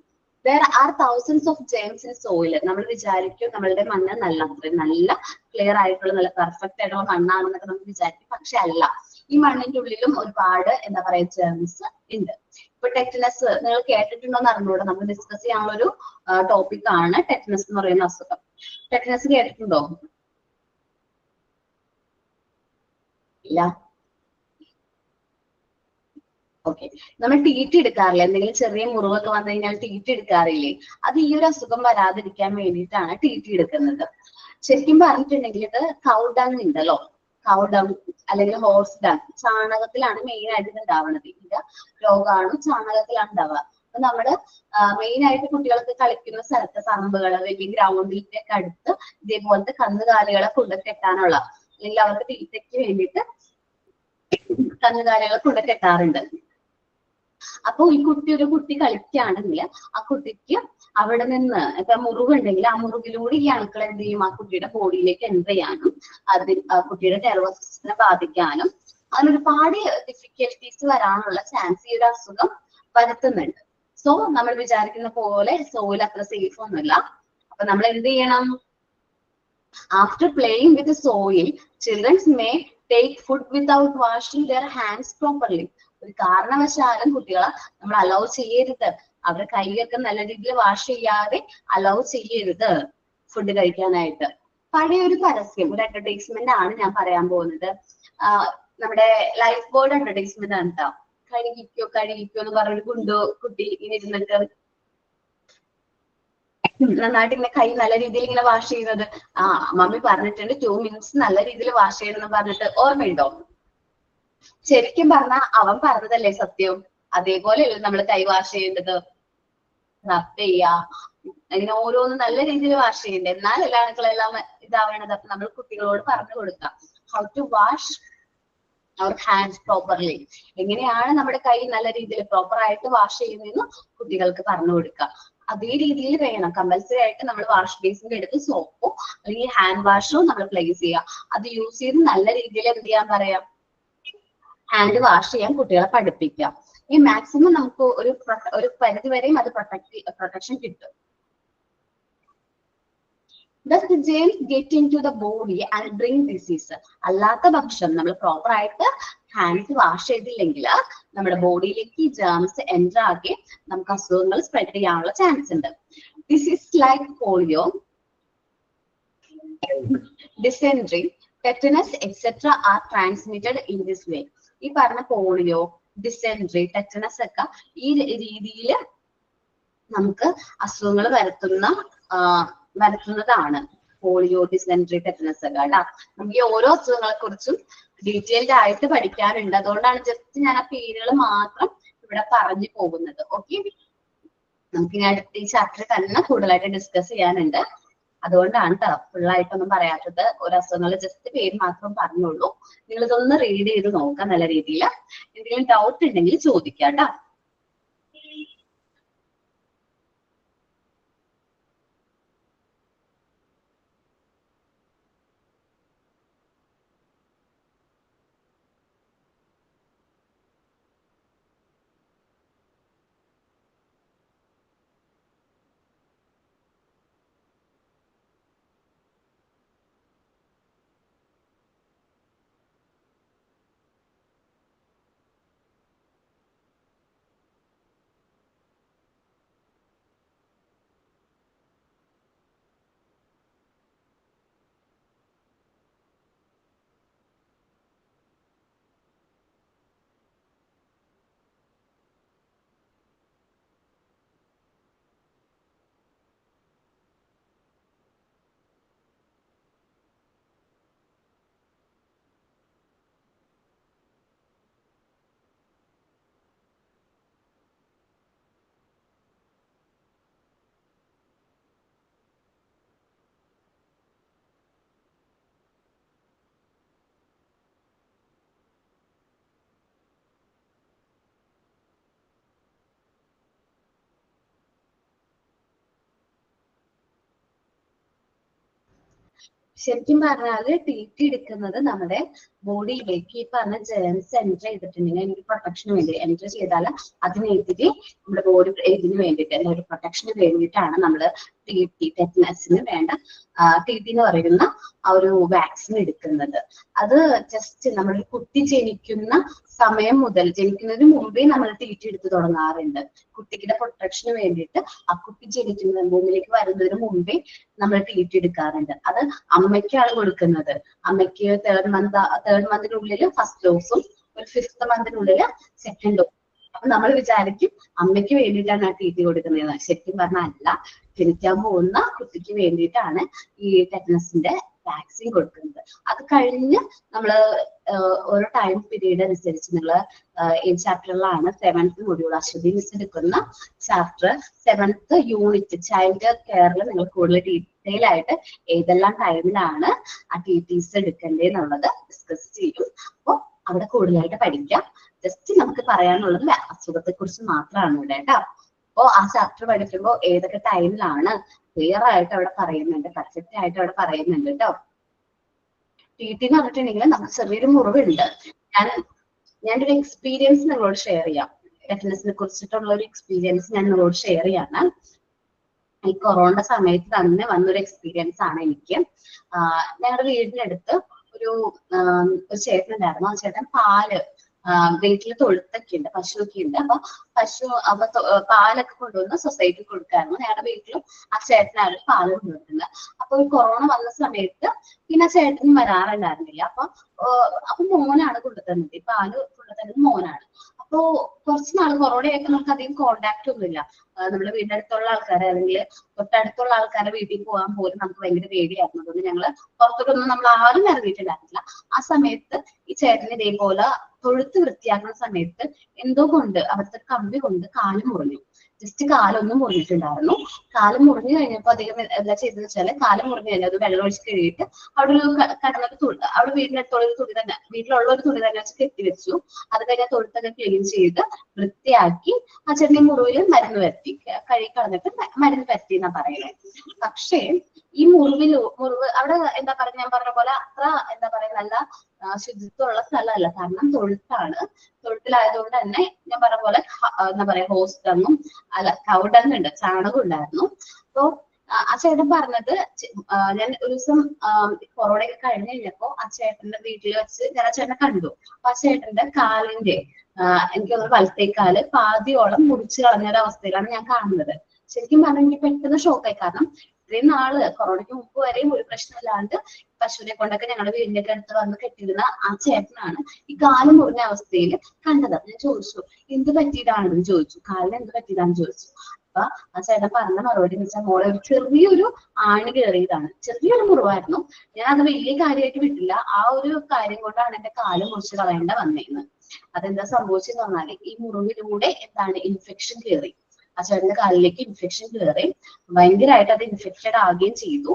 There are thousands of germs in soil. നമ്മൾ വിചാരിക്കും നമ്മളുടെ മണ്ണ് അത്രയും നല്ല ക്ലിയർ ആയിട്ടുള്ള നല്ല പെർഫെക്റ്റ് ആയിട്ടുള്ള മണ്ണാണെന്നൊക്കെ നമുക്ക് വിചാരിക്കും. പക്ഷെ അല്ല, ഈ മണ്ണിന്റെ ഉള്ളിലും ഒരുപാട് എന്താ പറയാ ജേംസ് ഉണ്ട്. ഇപ്പൊ ടെറ്റനസ് നിങ്ങൾ കേട്ടിട്ടുണ്ടോ എന്ന് അറിഞ്ഞൂടെ, നമ്മൾ ഡിസ്കസ് ചെയ്യാനുള്ള ഒരു ടോപ്പിക് ആണ് ടെറ്റനസ് എന്ന് പറയുന്ന അസുഖം. ടെറ്റനസ് കേട്ടിട്ടുണ്ടോ? ഇല്ല. ഓക്കെ, നമ്മൾ TT എടുക്കാറില്ല, എന്തെങ്കിലും ചെറിയ മുറിവൊക്കെ വന്നു കഴിഞ്ഞാൽ TT എടുക്കാറില്ലേ? അത് ഈ ഒരു അസുഖം വരാതിരിക്കാൻ വേണ്ടിയിട്ടാണ് TT എടുക്കുന്നത്. ശരിക്കും പറഞ്ഞിട്ടുണ്ടെങ്കിൽ ഇത് കൗ ഡങ് ഉണ്ടല്ലോ, കൗ ഡങ് അല്ലെങ്കിൽ ഹോഴ്സ് ഡങ്, ചാണകത്തിലാണ് മെയിൻ ആയിട്ട് ഇത് ഉണ്ടാവുന്നത്. ഇത് രോഗാണു ചാണകത്തിലാണ് ഉണ്ടാവുക. അപ്പൊ നമ്മള് മെയിൻ ആയിട്ട് കുട്ടികൾക്ക് കളിക്കുന്ന സ്ഥലത്ത് പറമ്പുകൾ, വലിയ ഗ്രൗണ്ടിന്റെ ഒക്കെ അടുത്ത് ഇതേപോലത്തെ കന്നുകാലികളെ കൊണ്ട് കെട്ടാനുള്ള, അല്ലെങ്കിൽ അവർക്ക് തീറ്റയ്ക്ക് വേണ്ടിയിട്ട് കന്നുകാലികളെ കൊണ്ട് കെട്ടാറുണ്ട്. അപ്പൊ ഈ ഒരു കുട്ടി കളിക്കുകയാണെങ്കിൽ ആ കുട്ടിക്ക് അവിടെ നിന്ന് ഇപ്പൊ മുറിവുണ്ടെങ്കിൽ ആ മുറിവിലൂടെ ഈ അണുക്കൾ എന്ത് ചെയ്യും, ആ കുട്ടിയുടെ ബോഡിയിലേക്ക് എൻ്റർ ചെയ്യാനും ആ കുട്ടിയുടെ നെർവസ് സിസ്റ്റത്തിനെ ബാധിക്കാനും അതിനൊരുപാട് ഡിഫിക്കൽട്ടീസ് വരാനുള്ള ചാൻസ് ഈ ഒരു അസുഖം വരുത്തുന്നുണ്ട്. സോ നമ്മൾ വിചാരിക്കുന്ന പോലെ സോയിൽ അത്ര സേഫ് ഒന്നുമില്ല. അപ്പൊ നമ്മൾ എന്ത് ചെയ്യണം? After playing with soil, children's may take food without washing there hands properly. ഒരു കാരണവശാലും കുട്ടികളെ നമ്മൾ അലൗ ചെയ്യരുത്, അവരുടെ കൈയൊക്കെ നല്ല രീതിയിൽ വാഷ് ചെയ്യാതെ അലൗ ചെയ്യരുത് ഫുഡ് കഴിക്കാനായിട്ട്. പഴയ ഒരു പരസ്യം, ഒരു അഡ്വർടൈസ്മെന്റ് ആണ് ഞാൻ പറയാൻ പോകുന്നത്. നമ്മുടെ ലൈഫ് ബോർഡ് അഡ്വർടൈസ്മെന്റ് ആണ് കേട്ടോ. കഴുകിക്കോ കഴുകിക്കോ എന്ന് പറഞ്ഞൊരു കുട്ടി ഇങ്ങനെ ഇരുന്നിട്ട് നന്നായിട്ട് ഇങ്ങനെ കൈ നല്ല രീതിയിൽ ഇങ്ങനെ വാഷ് ചെയ്യുന്നത്. മമ്മി പറഞ്ഞിട്ടുണ്ട് 2 minutes നല്ല രീതിയിൽ വാഷ് ചെയ്യണം എന്ന് പറഞ്ഞിട്ട്, ഓർമ്മയുണ്ടോ? ശരിക്കും പറഞ്ഞാൽ അവൻ പറഞ്ഞതല്ലേ സത്യം? അതേപോലെയല്ലേ നമ്മൾ കൈ വാഷ് ചെയ്യേണ്ടത്? റബ് ചെയ്യാ, അങ്ങനെ ഓരോന്നും നല്ല രീതിയിൽ വാഷ് ചെയ്യണ്ടേ, എന്നാലല്ലേ അണുക്കളെല്ലാം ഇതാവണത്. അപ്പൊ നമ്മൾ കുട്ടികളോട് പറഞ്ഞു കൊടുക്കാം how to wash our hands properly. എങ്ങനെയാണ് നമ്മുടെ കൈ നല്ല രീതിയിൽ പ്രോപ്പർ ആയിട്ട് വാഷ് ചെയ്യുന്നതെന്ന് കുട്ടികൾക്ക് പറഞ്ഞു കൊടുക്കുക. അതേ രീതിയിൽ വേണം, കമ്പൽസറി ആയിട്ട് നമ്മൾ വാഷ് ബേസിന്റെ അടുത്ത് സോപ്പോ അല്ലെങ്കിൽ ഹാൻഡ് വാഷോ നമ്മൾ പ്ലേസ് ചെയ്യുക. അത് യൂസ് ചെയ്ത് നല്ല രീതിയിൽ എന്ത് ചെയ്യാൻ പറയാം, ഹാൻഡ് വാഷ് ചെയ്യാൻ കുട്ടികളെ പഠിപ്പിക്കാം. ഈ മാക്സിമം നമുക്ക് ഒരു പരിധി വരെയും അത് പ്രൊട്ടക്ഷൻ കിട്ടും. Does the germs get into the body and bring disease? അല്ലാത്ത പക്ഷം നമ്മൾ പ്രോപ്പർ ആയിട്ട് ഹാൻഡ്സ് വാഷ് ചെയ്തില്ലെങ്കിൽ നമ്മുടെ ബോഡിയിലേക്ക് ജേംസ് എൻ്റർ ആക്കി നമുക്ക് അസുഖങ്ങൾ സ്പ്രെഡ് ചെയ്യാനുള്ള ചാൻസ് ഉണ്ട്. Disease like polio, dysentery, tetanus, etc. are transmitted in this way. ഈ പറഞ്ഞ പോളിയോ, ഡിസെൻട്രി, ടെറ്റനസ് ഒക്കെ ഈ രീതിയിൽ നമുക്ക് അസുഖങ്ങൾ വരുത്തുന്നതാണ്. പോളിയോ, ഡിസെൻട്രി, ടെറ്റനസ് ഒക്കെ കേട്ടോ. നമുക്ക് ഈ ഓരോ അസുഖങ്ങളെ കുറിച്ചും ഡീറ്റെയിൽഡ് ആയിട്ട് പഠിക്കാനുണ്ട്. അതുകൊണ്ടാണ് ജസ്റ്റ് ഞാൻ ആ പേരുകൾ മാത്രം ഇവിടെ പറഞ്ഞു പോകുന്നത്. ഓക്കെ, നമുക്ക് ഇനി അടുത്ത ഈ ചാപ്റ്റർ തന്നെ കൂടുതലായിട്ട് ഡിസ്കസ് ചെയ്യാനുണ്ട്. അതുകൊണ്ടാണ് ഫുള്ളായിട്ടൊന്നും പറയാത്തത്. ഒരു അസുഖങ്ങൾ ജസ്റ്റ് പേര് മാത്രം പറഞ്ഞോളൂ. നിങ്ങൾ ഇതൊന്ന് റീഡ് ചെയ്ത് നോക്കാം നല്ല രീതിയിൽ. എന്തെങ്കിലും ഡൗട്ട് ഉണ്ടെങ്കിൽ ചോദിക്കാം കേട്ടോ. ശരിക്കും പറഞ്ഞാല് TT എടുക്കുന്നത് നമ്മുടെ ബോഡിയിലേക്ക് ഈ പറഞ്ഞ ജേംസ് എൻ്റർ ചെയ്തിട്ടുണ്ടെങ്കിൽ എനിക്ക് പ്രൊട്ടക്ഷന് വേണ്ടി എൻ്റർ ചെയ്താൽ അതിനെതിരെ നമ്മുടെ ബോഡി ഇതിന് വേണ്ടിയിട്ട് ഒരു പ്രൊട്ടക്ഷന് വേണ്ടിയിട്ടാണ് നമ്മൾ TT, ടെറ്റനസിന് വേണ്ട TT എന്ന് പറയുന്ന ആ ഒരു വാക്സിൻ എടുക്കുന്നത്. അത് ജസ്റ്റ് നമ്മൾ കുട്ടി ജനിക്കുന്ന സമയം മുതൽ, ജനിക്കുന്നതിന് മുമ്പേ നമ്മൾ TT എടുത്ത് തുടങ്ങാറുണ്ട്. കുട്ടിയുടെ പ്രൊട്ടക്ഷന് വേണ്ടിയിട്ട് ആ കുട്ടി ജനിക്കുന്ന ഭൂമിയിലേക്ക് വരുന്നതിന് മുമ്പേ നമ്മൾ TT എടുക്കാറുണ്ട്. അത് അമ്മയ്ക്കാണ് കൊടുക്കുന്നത്. അമ്മയ്ക്ക് 3rd month 3rd മന്തിനുള്ളിൽ ഫസ്റ്റ് ഡോസും ഒരു 5th മന്തിനുള്ളിൽ സെക്കൻഡ് ഡോസും. അപ്പൊ നമ്മൾ വിചാരിക്കും അമ്മയ്ക്ക് വേണ്ടിയിട്ടാണ് ആ TT കൊടുക്കുന്നത്. ശരിക്കും പറഞ്ഞാൽ അല്ല, ജനിക്കാൻ പോകുന്ന കുട്ടിക്ക് വേണ്ടിയിട്ടാണ് ഈ ടെറ്റനസിന്റെ വാക്സിൻ കൊടുക്കുന്നത്. അത് കഴിഞ്ഞ് നമ്മള് ഓരോ ടൈം പീരീഡ് അനുസരിച്ച് നിങ്ങൾ ഏത് ചാപ്റ്ററിലാണ് 7th മൊഡ്യൂൾ അശ്വതി മിസ് എടുക്കുന്ന ചാപ്റ്റർ 7th യൂണിറ്റ് ചൈൽഡ് കെയറിൽ നിങ്ങൾ കൂടുതൽ ഡീറ്റെയിൽ ആയിട്ട് ഏതെല്ലാം ടൈമിലാണ് ആ TTs എടുക്കേണ്ടത് എന്നുള്ളത് ഡിസ്കസ് ചെയ്യും. അപ്പോൾ അവിടെ കൂടുതലായിട്ട് പഠിക്കാം. ജസ്റ്റ് നമുക്ക് പറയാനുള്ളത് അസുഖത്തെ കുറിച്ച് മാത്രമാണ് ഇവിടെ കേട്ടോ. അപ്പോ ആ ചാപ്റ്റർ പഠിക്കുമ്പോൾ ഏതൊക്കെ ടൈമിലാണ് ക്ലിയർ ആയിട്ട് അവിടെ പറയുന്നുണ്ട്, പെർഫെക്റ്റ് ആയിട്ട് അവിടെ പറയുന്നുണ്ട് കേട്ടോ. TT എന്ന് പറഞ്ഞിട്ടുണ്ടെങ്കിൽ നമുക്ക് ചെറിയൊരു മുറിവുണ്ട്. ഞാനൊരു എക്സ്പീരിയൻസ് നിങ്ങളോട് ഷെയർ ചെയ്യാം. ടെറ്റനസിനെ കുറിച്ചിട്ടുള്ള ഒരു എക്സ്പീരിയൻസ് ഞാൻ നിങ്ങളോട് ഷെയർ ചെയ്യാണ്. ഈ കൊറോണ സമയത്ത് തന്നെ വന്നൊരു എക്സ്പീരിയൻസ് ആണ് എനിക്ക്. ഞങ്ങളുടെ വീടിനടുത്ത് ഒരു ചേട്ടൻ ഉണ്ടായിരുന്നു. ആ ചേട്ടൻ പാല് വീട്ടിൽ തൊഴുത്തൊക്കെ ഉണ്ട്, പശുവൊക്കെ ഉണ്ട്. അപ്പൊ പാലൊക്കെ കൊണ്ടുവന്ന് സൊസൈറ്റി കൊടുക്കായിരുന്നു. ഞങ്ങളുടെ വീട്ടിലും ആ ചേട്ടനാണ് പാല് കൊണ്ടുവരുന്നത്. അപ്പൊ ഈ കൊറോണ വന്ന സമയത്ത് പിന്നെ ആ ചേട്ടനും വരാറുണ്ടായിരുന്നില്ല. അപ്പൊ മോനാണ് കൊണ്ടുതന്നത്, ഈ പാല് കൊണ്ടുതന്നത് മോനാണ്. അപ്പോ കുറച്ച് നാൾ കൊറോണയായിട്ട് നമുക്ക് അധികം കോണ്ടാക്ട് ഒന്നുമില്ല. നമ്മുടെ വീടിന്റെ അടുത്തുള്ള ആൾക്കാരെ അല്ലെങ്കിൽ തൊട്ടടുത്തുള്ള ആൾക്കാരെ വീട്ടിൽ പോകാൻ പോലും നമുക്ക് ഭയങ്കര പേടിയായിരുന്നു. അതുകൊണ്ട് ഞങ്ങള് പുറത്തോട്ടൊന്നും നമ്മൾ ആരും ഇറങ്ങിയിട്ടുണ്ടായിരുന്നില്ല. ആ സമയത്ത് ഈ ചേട്ടന് ഇതേപോലെ തൊഴുത്ത് വൃത്തിയാക്കുന്ന സമയത്ത് എന്തോ കൊണ്ട് അവിടുത്തെ കമ്പി കൊണ്ട് കാല് മുറിഞ്ഞു. ജസ്റ്റ് കാലൊന്നും മുറിഞ്ഞിട്ടുണ്ടായിരുന്നു. കാല് മുറിഞ്ഞു കഴിഞ്ഞപ്പോ അദ്ദേഹം എന്താ ചെയ്തെന്ന് വെച്ചാല് കാല് മുറിഞ്ഞു കഴിഞ്ഞാൽ അത് വെള്ളം ഒഴിച്ച് കഴിയിട്ട് അവിടെ ഒരു കടന്നൊക്കെ അവിടെ വീടിന്റെ അടുത്തുള്ള ഒരു തുണി തന്നെ, വീട്ടിലുള്ള ഒരു തുണി തന്നെ വെച്ച് കെട്ടിവെച്ചു. അത് കഴിഞ്ഞാൽ തൊഴുത്തൊക്കെ ക്ലീൻ ചെയ്ത് വൃത്തിയാക്കി ആ ചെറിയ മുറിവിൽ മരുന്ന് പറ്റി കഴുകി കളഞ്ഞിട്ട് മരുന്ന് പറ്റി എന്നാ പറയുന്നത്. പക്ഷേ ഈ മുറിവ് അവിടെ എന്താ പറയുക, ഞാൻ പറഞ്ഞ പോലെ അത്ര എന്താ പറയുക നല്ല ശുചിത്വമുള്ള സ്ഥലമല്ല. കാരണം തൊഴുത്താണ്. തൊഴുത്തിലായതുകൊണ്ട് തന്നെ ഞാൻ പറഞ്ഞ പോലെ എന്താ പറയാ ഹോസ്റ്റങ്ങും അല്ല കൗഡങ് ഉണ്ട്, ചാണകം ഉണ്ടായിരുന്നു. അപ്പോ ആ ചേട്ടൻ പറഞ്ഞത്, ഞാൻ ഒരു ദിവസം കൊറോണയൊക്കെ കഴിഞ്ഞ് കഴിഞ്ഞപ്പോ ആ ചേട്ടന്റെ വീട്ടിൽ വെച്ച് ഞാൻ ആ ചേട്ടനെ കണ്ടു. അപ്പൊ ആ ചേട്ടന്റെ കാലിന്റെ എനിക്ക് തോന്നുന്നു വലത്തേക്കാല് പാതിയോളം മുറിച്ച് കളഞ്ഞൊരു അവസ്ഥയിലാണ് ഞാൻ കാണുന്നത്. ശരിക്കും പറഞ്ഞാൽ എനിക്ക് പെട്ടെന്ന് ഷോക്കായി. കാരണം ഇത്രയും നാള് കൊറോണയ്ക്ക് മുമ്പ് വരെയും ഒരു പ്രശ്നമില്ലാണ്ട് പശുവിനെ കൊണ്ടൊക്കെ ഞങ്ങളുടെ വീടിന്റെ ഒക്കെ അടുത്ത് വന്ന് കെട്ടിയിരുന്ന ആ ചേട്ടനാണ് ഈ കാല് മുറിഞ്ഞ അവസ്ഥയിൽ കണ്ടത്. ഞാൻ ചോദിച്ചു എന്ത് പറ്റിയതാണെന്ന് ചോദിച്ചു, കാലിന് എന്ത് പറ്റിയതാണെന്ന് ചോദിച്ചു. അപ്പൊ ആ ചേട്ടൻ പറഞ്ഞ മറുപടി എന്ന് വെച്ചാൽ മോളെ ചെറിയൊരു ആണി കയറിയതാണ്, ചെറിയൊരു മുറിവായിരുന്നു. ഞാൻ അത് വലിയ കാര്യമായിട്ട് വിട്ടില്ല. ആ ഒരു കാര്യം കൊണ്ടാണ് എന്റെ കാല് മുറിച്ച് കളയേണ്ട വന്നേന്ന്. അതെന്താ സംഭവിച്ചെന്ന് പറഞ്ഞാല് ഈ മുറിവിലൂടെ എന്താണ് ഇൻഫെക്ഷൻ കയറി. ആ ചേട്ടന്റെ കാലിലേക്ക് ഇൻഫെക്ഷൻ കയറി ഭയങ്കരമായിട്ട് അത് ഇൻഫെക്റ്റഡ് ആവുകയും ചെയ്തു.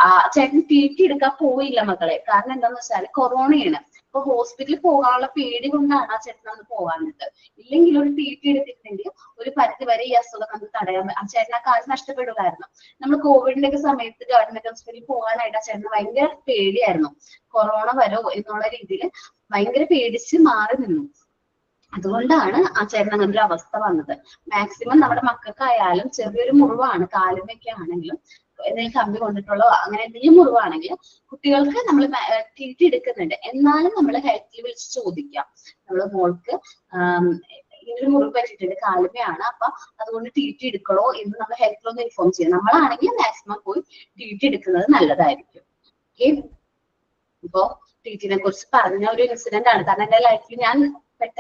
ആ ചേട്ടൻ TT എടുക്കാൻ പോയില്ല മക്കളെ. കാരണം എന്താന്ന് വെച്ചാൽ കൊറോണയാണ്. അപ്പൊ ഹോസ്പിറ്റലിൽ പോകാനുള്ള പേടി കൊണ്ടാണ് ആ ചേട്ടൻ അന്ന് പോകാഞ്ഞത്. ഇല്ലെങ്കിൽ ഒരു TT എടുത്തിട്ടുണ്ടെങ്കിൽ ഒരു പരിധി വരെ ഈ അസുഖം നമുക്ക് തടയാൻ, ആ ചേട്ടൻ ആ കാര്യം നഷ്ടപ്പെടുമായിരുന്നു. നമ്മൾ കോവിഡിന്റെ ഒക്കെ സമയത്ത് ഗവൺമെന്റ് ഹോസ്പിറ്റലിൽ പോകാനായിട്ട് ആ ചേട്ടന് ഭയങ്കര പേടിയായിരുന്നു. കൊറോണ വരോ എന്നുള്ള രീതിയിൽ ഭയങ്കര പേടിച്ച് മാറി നിന്നു. അതുകൊണ്ടാണ് ആ ചേട്ടൻ അങ്ങനെ ഒരു അവസ്ഥ വന്നത്. മാക്സിമം നമ്മുടെ മക്കൾക്കായാലും ചെറിയൊരു മുറിവാണ്, കാലുമൊക്കെ ആണെങ്കിലും എന്തെങ്കിലും കമ്പി കൊണ്ടിട്ടുള്ള അങ്ങനെ എന്തെങ്കിലും മുറിവാണെങ്കിൽ കുട്ടികൾക്ക് നമ്മൾ TT എടുക്കുന്നുണ്ട്. എന്നാലും നമ്മൾ ഹെൽത്തിൽ വിളിച്ച് ചോദിക്കാം, നമ്മൾ മോൾക്ക് ഇങ്ങനൊരു മുറിവ് പറ്റിയിട്ടുണ്ട്, കാലുമയാണ്, അപ്പൊ അതുകൊണ്ട് TT എടുക്കണോ എന്ന് നമ്മൾ ഹെൽത്തിലൊന്ന് ഇൻഫോം ചെയ്യാം. നമ്മളാണെങ്കിൽ മാക്സിമം പോയി TT എടുക്കുന്നത് നല്ലതായിരിക്കും. ഓക്കെ, ഇപ്പോ TTനെ കുറിച്ച് പറഞ്ഞ ഒരു ഇൻസിഡന്റ് ആണ്. കാരണം എന്റെ ലൈഫിൽ ഞാൻ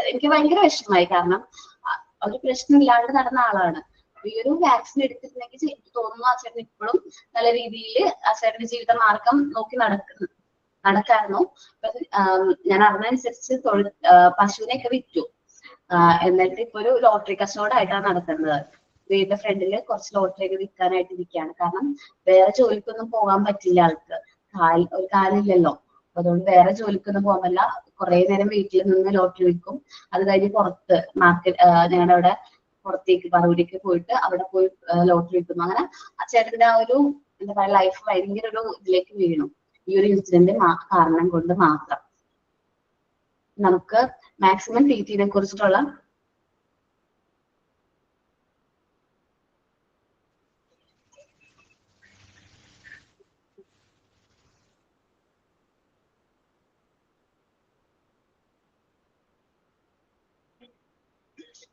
എനിക്ക് ഭയങ്കര വിഷമമായി. കാരണം ഒരു പ്രശ്നമില്ലാണ്ട് നടന്ന ആളാണ്. ഈ ഒരു വാക്സിൻ എടുത്തിട്ടുണ്ടെങ്കിൽ എനിക്ക് തോന്നുന്നു ആ ചേട്ടൻ ഇപ്പോഴും നല്ല രീതിയിൽ ആ ചേട്ടന്റെ ജീവിത മാർഗം നോക്കി നടക്കായിരുന്നു. ഞാൻ അറിഞ്ഞനുസരിച്ച് പശുവിനെയൊക്കെ വിറ്റു. എന്നിട്ട് ഇപ്പൊ ഒരു ലോട്ടറി കച്ചവടമായിട്ടാണ് നടത്തുന്നത്. വീടിന്റെ ഫ്രണ്ടില് കുറച്ച് ലോട്ടറി ഒക്കെ വിൽക്കാനായിട്ട് ഇരിക്കുകയാണ്. കാരണം വേറെ ജോലിക്കൊന്നും പോകാൻ പറ്റില്ല ആൾക്ക്, ഒരു കാലില്ലല്ലോ. അതുകൊണ്ട് വേറെ ജോലിക്കൊന്നും പോകാനല്ല, കുറെ നേരം വീട്ടിൽ നിന്ന് ലോട്ടറി വിൽക്കും. അത് കഴിഞ്ഞ് പുറത്ത് ഞങ്ങളുടെ അവിടെ പുറത്തേക്ക് പറവൂരിക്ക് പോയിട്ട് അവിടെ പോയി ലോട്ടറി വിൽക്കുന്നു. അങ്ങനെ ആ ചേട്ടന്റെ ആ ഒരു എന്താ പറയുക ലൈഫ് ഭയങ്കര ഒരു ഇതിലേക്ക് വീണു ഈ ഒരു ഇൻസിഡന്റ് കാരണം കൊണ്ട് മാത്രം. നമുക്ക് മാക്സിമം TTനെ കുറിച്ചിട്ടുള്ള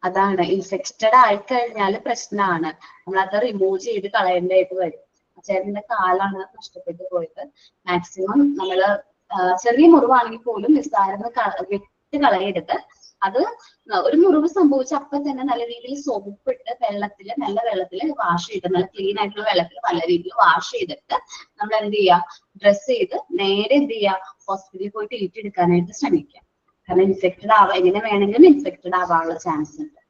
അതാണ്, ഇൻഫെക്റ്റഡ് ആയിക്കഴിഞ്ഞാൽ പ്രശ്നമാണ്. നമ്മളത് റിമൂവ് ചെയ്ത് കളയേണ്ടതായിട്ട് വരും. ചേട്ടന്റെ കാലാണ് നഷ്ടപ്പെട്ടു പോയത്. മാക്സിമം നമ്മള് ചെറിയ മുറിവാണെങ്കിൽ പോലും നിസ്സാരം വിട്ട് കളയരുത്. അത് ഒരു മുറിവ് സംഭവിച്ച അപ്പം തന്നെ നല്ല രീതിയിൽ സോപ്പിട്ട് നല്ല വെള്ളത്തിൽ വാഷ് ചെയ്ത്, നല്ല ക്ലീൻ ആയിട്ടുള്ള വെള്ളത്തിൽ നല്ല രീതിയിൽ വാഷ് ചെയ്തിട്ട് നമ്മൾ എന്ത് ചെയ്യുക, ഡ്രസ് ചെയ്ത് നേരെ എന്ത് ചെയ്യുക, ഹോസ്പിറ്റലിൽ പോയി ട്രീറ്റ് എടുക്കാനായിട്ട് ശ്രമിക്കുക. കാരണം ഇൻഫെക്റ്റഡ് എങ്ങനെ വേണമെങ്കിലും ഇൻഫെക്റ്റഡ് ആവാനുള്ള ചാൻസ് ഉണ്ട്.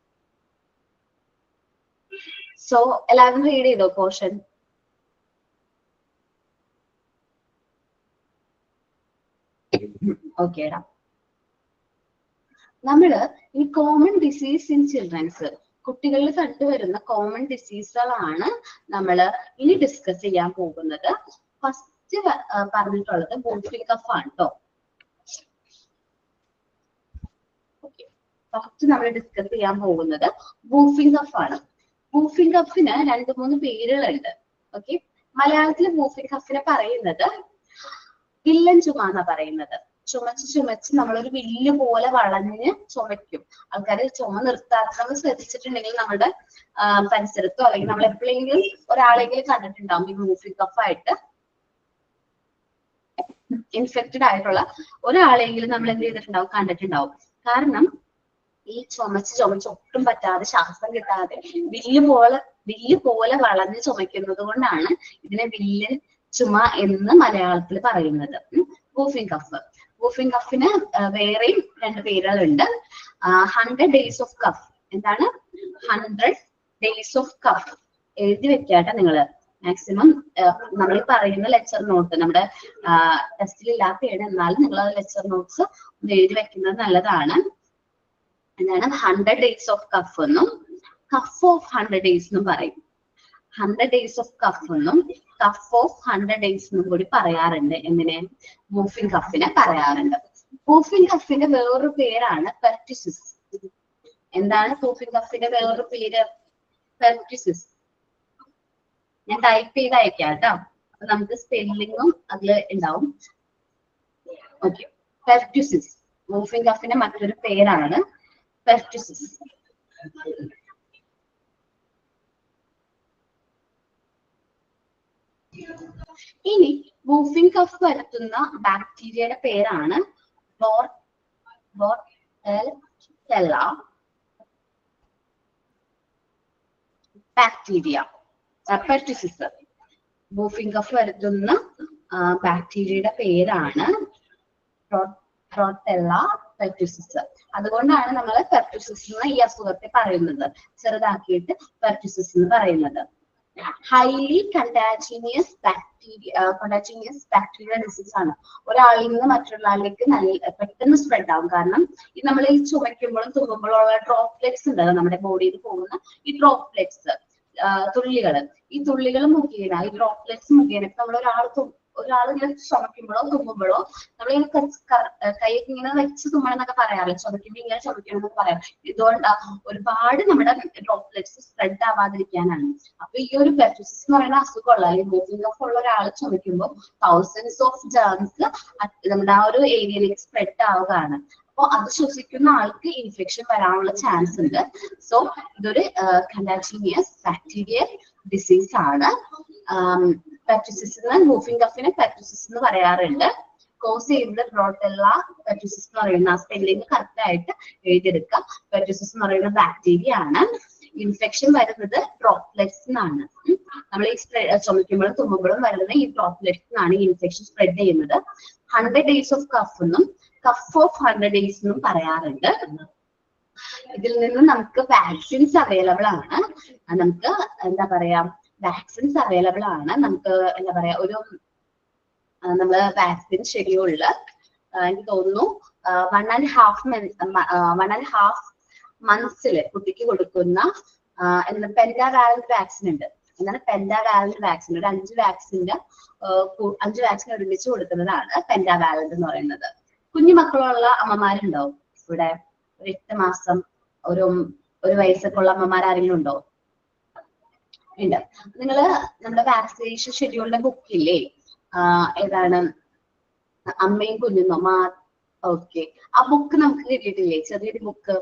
സോ എല്ലാവരും റീഡ് ചെയ്തോ പോർഷൻ? ഓക്കേടാ. നമ്മള് ഈ കോമൺ ഡിസീസ് ഇൻ ചിൽഡ്രൻസ്, കുട്ടികളിൽ കണ്ടുവരുന്ന കോമൺ ഡിസീസുകളാണ് നമ്മള് ഇനി ഡിസ്കസ് ചെയ്യാൻ പോകുന്നത്. ഫസ്റ്റ് പറഞ്ഞിട്ടുള്ളത് വൂഫിംഗ് കഫ് ആണ് കേട്ടോ. ഫസ്റ്റ് നമ്മൾ ഡിസ്കസ് ചെയ്യാൻ പോകുന്നത് വൂഫിംഗ് കഫ് ആണ്. വൂഫിംഗ് കഫിന് 2-3 പേരുകളുണ്ട്. ഓക്കെ, മലയാളത്തിൽ വൂഫിംഗ് കഫിനെ പറയുന്നത് വില്ലൻ ചുമ എന്നാ പറയുന്നത്. ചുമച്ച് നമ്മളൊരു വില്ല് പോലെ വളഞ്ഞ് ചുമയ്ക്കും. ആൾക്കാർ ചുമ നിർത്താതെ നമ്മൾ ശ്രദ്ധിച്ചിട്ടുണ്ടെങ്കിൽ നമ്മുടെ പരിസരത്തോ അല്ലെങ്കിൽ നമ്മൾ എപ്പോഴെങ്കിലും ഒരാളെങ്കിലും കണ്ടിട്ടുണ്ടാവും ഈ വൂഫിംഗ് കഫായിട്ട് ഇൻഫെക്റ്റഡ് ആയിട്ടുള്ള ഒരാളെങ്കിലും നമ്മൾ എന്ത് ചെയ്തിട്ടുണ്ടാവും, കണ്ടിട്ടുണ്ടാവും. കാരണം ഈ ചുമച്ച് ഒട്ടും പറ്റാതെ ശ്വാസം കിട്ടാതെ വില്ല് പോലെ വളഞ്ഞ് ചുമയ്ക്കുന്നത് കൊണ്ടാണ് ഇതിനെ വില്ലൻ ചുമ എന്ന് മലയാളത്തിൽ പറയുന്നത്. Whooping cough. വൂഫിംഗ് കഫിന് വേറെയും 2 പേരുകളുണ്ട്. 100 days of cough. എന്താണ് 100 days of cough? എഴുതി വെക്കാട്ടെ നിങ്ങള്. മാക്സിമം നമ്മൾ പറയുന്ന ലെക്ചർ നോട്ട് നമ്മുടെ ടെസ്റ്റിൽ ഇല്ലാത്തതാണ്, എന്നാലും നിങ്ങൾ ആ ലെക്ചർ നോട്ട്സ് ഒന്ന് എഴുതി വെക്കുന്നത് നല്ലതാണ്. എന്താണ് 100 days of cough എന്നും കഫ് ഓഫ് 100 days എന്നും പറയും. 100 days of cough എന്നും കഫ് ഓഫ് 100 days എന്നും കൂടി പറയാറുണ്ട്. എങ്ങനെ? വൂഫിംഗ് കഫിനെ പറയാറുണ്ട്. വൂഫിംഗ് കഫിന്റെ വേറൊരു പേരാണ് പെർറ്റിസിസ്. എന്താണ് വൂഫിംഗ് കഫിന്റെ വേറൊരു പേര്? പെർറ്റിസിസ്. ഞാൻ ടൈപ്പ് ചെയ്ത് അയക്കാം കേട്ടോ, അപ്പൊ നമുക്ക് സ്പെല്ലിങ്ങും അതില് ഉണ്ടാവും. ഓക്കെ, പെർറ്റിസിസ് വൂഫിംഗ് കഫിന്റെ മറ്റൊരു പേരാണ് പെർറ്റിസിസ്. ഇനി വൂഫിംഗ് കഫ് പരത്തുന്ന ബാക്ടീരിയയുടെ പേരാണ് ബോർഡെല്ല ബാക്ടീരിയ. പെർറ്റിസിസ് വൂഫിംഗ് കഫ് പരത്തുന്ന ബാക്ടീരിയയുടെ പേരാണ് ബോർഡെല്ല പെർറ്റിസിസ്. അതുകൊണ്ടാണ് നമ്മൾ പെർറ്റിസിസ് എന്ന ഈ അസുഖത്തെ പറയുന്നത്, ചെറുതാക്കിയിട്ട് പെർറ്റിസിസ് എന്ന് പറയുന്നത്. ഹൈലി കണ്ടാജിനിയസ് ബാക്ടീരിയ ഡിസീസ് ആണ്. ഒരാളിൽ നിന്ന് മറ്റൊരു ആളിലേക്ക് പെട്ടെന്ന് സ്പ്രെഡ് ആവും. കാരണം ഈ നമ്മൾ ഈ ചുമയ്ക്കുമ്പോഴും തുമ്മുമ്പോഴും ഉള്ള ഡ്രോപ്ലെറ്റ്സ് ഉണ്ടല്ലോ നമ്മുടെ ബോഡിയിൽ പോകുന്ന ഈ ഡ്രോപ്ലെറ്റ്സ്, തുള്ളികൾ, ഈ തുള്ളികൾ മുഖേന, ഈ ഡ്രോപ്ലെറ്റ്സ് മുഖേന നമ്മൾ ഒരാൾ ഇങ്ങനെ ചുമയ്ക്കുമ്പോഴോ തുമ്മുമ്പോഴോ നമ്മളിങ്ങനെ കൈയൊക്കെ ഇങ്ങനെ വെച്ച് തുമ്മണം എന്നൊക്കെ പറയാറില്ല, ചുമയ്ക്കുമ്പോൾ ഇങ്ങനെ ചുമക്കണം എന്നൊക്കെ പറയാം. ഇതുകൊണ്ട് ഒരുപാട് നമ്മുടെ ഡ്രോപ്ലെറ്റ്സ് സ്പ്രെഡ് ആവാതിരിക്കാനാണ്. അപ്പൊ ഈ ഒരു പെർറ്റിസിസ് എന്ന് പറയുന്ന അസുഖമുള്ള ഈ വൂഫിംഗ് കഫ് ഉള്ള ഒരാൾ ചുമയ്ക്കുമ്പോൾ തൗസൻഡ്സ് ഓഫ് ജേംസ് നമ്മുടെ ആ ഒരു ഏരിയയിലേക്ക് സ്പ്രെഡ് ആവുകയാണ്. അപ്പൊ അത് ശ്വസിക്കുന്ന ആൾക്ക് ഇൻഫെക്ഷൻ വരാനുള്ള ചാൻസ് ഉണ്ട്. സോ ഇതൊരു കണ്ടാജിനിയസ് ബാക്ടീരിയൽ ഡിസീസ് ആണ്. പെർറ്റിസിസ് വൂഫിംഗ് കഫിനെ പെർറ്റിസിസ് എന്ന് പറയാറുണ്ട്. കോസ് ചെയ്യുന്നത് ബോർഡെല്ല പെർറ്റിസിസ് എന്ന് പറയുന്ന ആ സ്പെല്ലിംഗ് കറക്റ്റ് ആയിട്ട് എഴുതിയെടുക്കുക. പെർറ്റിസിസ് എന്ന് പറയുന്ന ബാക്ടീരിയ ആണ്. ഇൻഫെക്ഷൻ വരുന്നത് ഡ്രോപ്ലെറ്റ്സ് എന്നാണ്. നമ്മൾ ഈ ചുമയ്ക്കുമ്പോഴും തുമ്മുമ്പോഴും വരുന്ന ഈ ഡ്രോപ്ലെറ്റ്സ് എന്നാണ് ഈ ഇൻഫെക്ഷൻ സ്പ്രെഡ് ചെയ്യുന്നത്. 100 days of cough എന്നും കഫ് ഓഫ് 100 days എന്നും പറയാറുണ്ട്. ഇതിൽ നിന്ന് നമുക്ക് വാക്സിൻസ് അവൈലബിൾ ആണ്. നമുക്ക് എന്താ പറയാ, വാക്സിൻസ് അവൈലബിൾ ആണ്. നമുക്ക് എന്താ പറയാ, ഒരു നമ്മള് വാക്സിൻ ഷെഡ്യൂളില് എനിക്ക് തോന്നുന്നു 1.5 months കുട്ടിക്ക് കൊടുക്കുന്ന എന്താ പെൻഡാവാലന്റ് വാക്സിൻ ഉണ്ട്. എന്താണ് പെൻഡാവാലന്റ് വാക്സിൻ? ഒരു 5 വാക്സിൻ ഒരുമിച്ച് കൊടുക്കുന്നതാണ് പെൻഡാവാലന്റ് എന്ന് പറയുന്നത്. കുഞ്ഞുമക്കളുള്ള അമ്മമാരുണ്ടോ ഇവിടെ? 8 മാസം ഒരു വയസ്സൊക്കെ ഉള്ള അമ്മമാർ ആരെങ്കിലും ഉണ്ടോ? ഉണ്ട്. നിങ്ങള് നമ്മുടെ വാക്സിനേഷൻ ഷെഡ്യൂളിന്റെ ബുക്കില്ലേ, ഏതാണ് അമ്മയും കുഞ്ഞുന്നോ ഓക്കെ, ആ ബുക്ക് നമുക്ക് കിട്ടിയിട്ടില്ലേ? ചെറിയൊരു ബുക്ക്.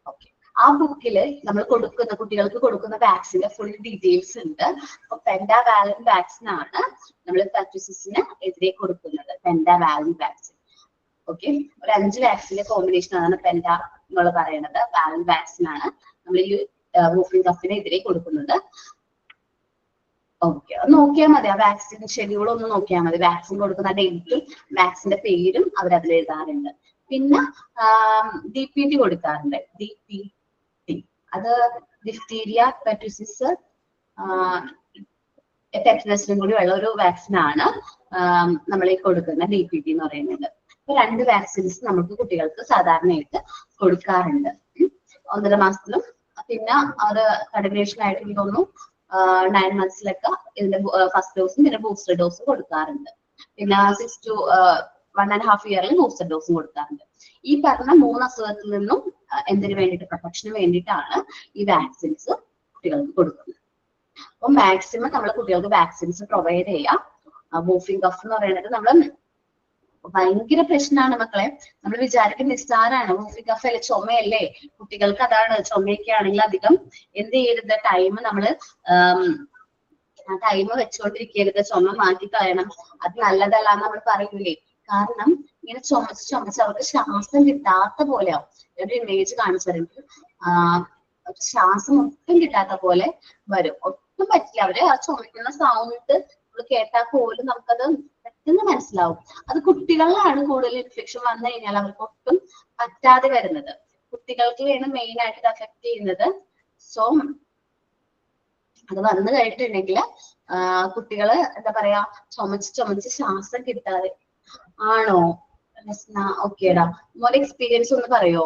ഓക്കെ, ആ ബുക്കിൽ നമ്മൾ കുട്ടികൾക്ക് കൊടുക്കുന്ന വാക്സിന്റെ ഫുൾ ഡീറ്റെയിൽസ് ഉണ്ട്. അപ്പൊ പെൻഡാവാലൻ വാക്സിൻ ആണ് നമ്മൾ പെർട്ടുസിസിന് എതിരെ കൊടുക്കുന്നത്, പെൻഡാവാലൻ വാക്സിൻ. ഓക്കെ, ഒരു 5 വാക്സിന്റെ കോമ്പിനേഷൻ ആണ് പെൻഡ നമ്മൾ പറയുന്നത്. വാലൻ വാക്സിൻ ആണ് നമ്മൾ ഈ വൂഫിംഗ് കഫിനെതിരെ കൊടുക്കുന്നത്. ഓക്കെ, നോക്കിയാൽ മതി, ആ വാക്സിൻ ഷെഡ്യൂൾ ഒന്ന് നോക്കിയാൽ മതി. വാക്സിൻ കൊടുക്കുന്ന ഡേറ്റും വാക്സിന്റെ പേരും അവർ അതിൽ എഴുതാറുണ്ട്. പിന്നെ DPT കൊടുക്കാറുണ്ട്. DPT അത് ഡിഫ്തീരിയ, പെർട്ടുസിസ്, ടെറ്റനസിനും കൂടി ഉള്ള ഒരു വാക്സിൻ ആണ് നമ്മൾ ഈ കൊടുക്കുന്ന DPT എന്ന് പറയുന്നത്. 2 വാക്സിൻസ് നമുക്ക് കുട്ടികൾക്ക് സാധാരണയായിട്ട് കൊടുക്കാറുണ്ട്, 1.5 മാസത്തിലും. പിന്നെ അത് കണ്ടിന്യൂഷൻ ആയിട്ട് എനിക്ക് തോന്നുന്നു 9 മന്ത്സിലൊക്കെ ഇതിന്റെ ഫസ്റ്റ് ഡോസും പിന്നെ ബൂസ്റ്റർ ഡോസും കൊടുക്കാറുണ്ട്. പിന്നെ 6 to 1.5 ഇയറിൽ ബൂസ്റ്റർ ഡോസും കൊടുക്കാറുണ്ട്. ഈ പറഞ്ഞ 3 അസുഖത്തിൽ നിന്നും എന്തിനു വേണ്ടിയിട്ട്, പ്രൊട്ടക്ഷന് വേണ്ടിയിട്ടാണ് ഈ വാക്സിൻസ് കുട്ടികൾക്ക് കൊടുക്കുന്നത്. അപ്പൊ മാക്സിമം നമ്മൾ കുട്ടികൾക്ക് വാക്സിൻസ് പ്രൊവൈഡ് ചെയ്യാം. വൂഫിംഗ് കഫ് എന്ന് പറയുന്നത് നമ്മൾ ഭയങ്കര പ്രശ്നമാണ് മക്കളെ. നമ്മൾ വിചാരിക്കുന്ന നിസ്സാരാണ്. വൂഫിംഗ് കഫ് അല്ലെ, ചുമയല്ലേ, കുട്ടികൾക്ക് അതാണ്. ചുമയൊക്കെ ആണെങ്കിൽ അധികം എന്ത് ചെയ്യരുത്, ടൈം വെച്ചുകൊണ്ടിരിക്കരുത്, ചുമ മാറ്റി കളയണം. അത് നല്ലതല്ല എന്ന് നമ്മൾ പറയൂലേ. കാരണം ഇങ്ങനെ ചുമച്ച് അവർക്ക് ശ്വാസം കിട്ടാത്ത പോലെയാവും. ഒരു ഇമേജ് കാണിച്ചു തരുമ്പോൾ ശ്വാസം ഒട്ടും കിട്ടാത്ത പോലെ വരും. ഒട്ടും പറ്റില്ല. അവര് ആ ചുമക്കുന്ന സൗണ്ട് കേട്ടാൽ പോലും നമുക്കത് പെട്ടെന്ന് മനസ്സിലാവും. അത് കുട്ടികളിലാണ് കൂടുതൽ ഇൻഫെക്ഷൻ വന്നു കഴിഞ്ഞാൽ അവർക്ക് ഒട്ടും പറ്റാതെ വരുന്നത്. കുട്ടികൾക്ക് വേണം മെയിൻ ആയിട്ട് ഇത് അഫക്ട് ചെയ്യുന്നത്. സോ അത് വന്നു കഴിഞ്ഞിട്ടുണ്ടെങ്കിൽ കുട്ടികള് എന്താ പറയാ, ചുമച്ച് ശ്വാസം കിട്ടാതെ ആണോ ഓക്കേടാ മോനെ എക്സ്പീരിയൻസ് ഒന്ന് പറയോ?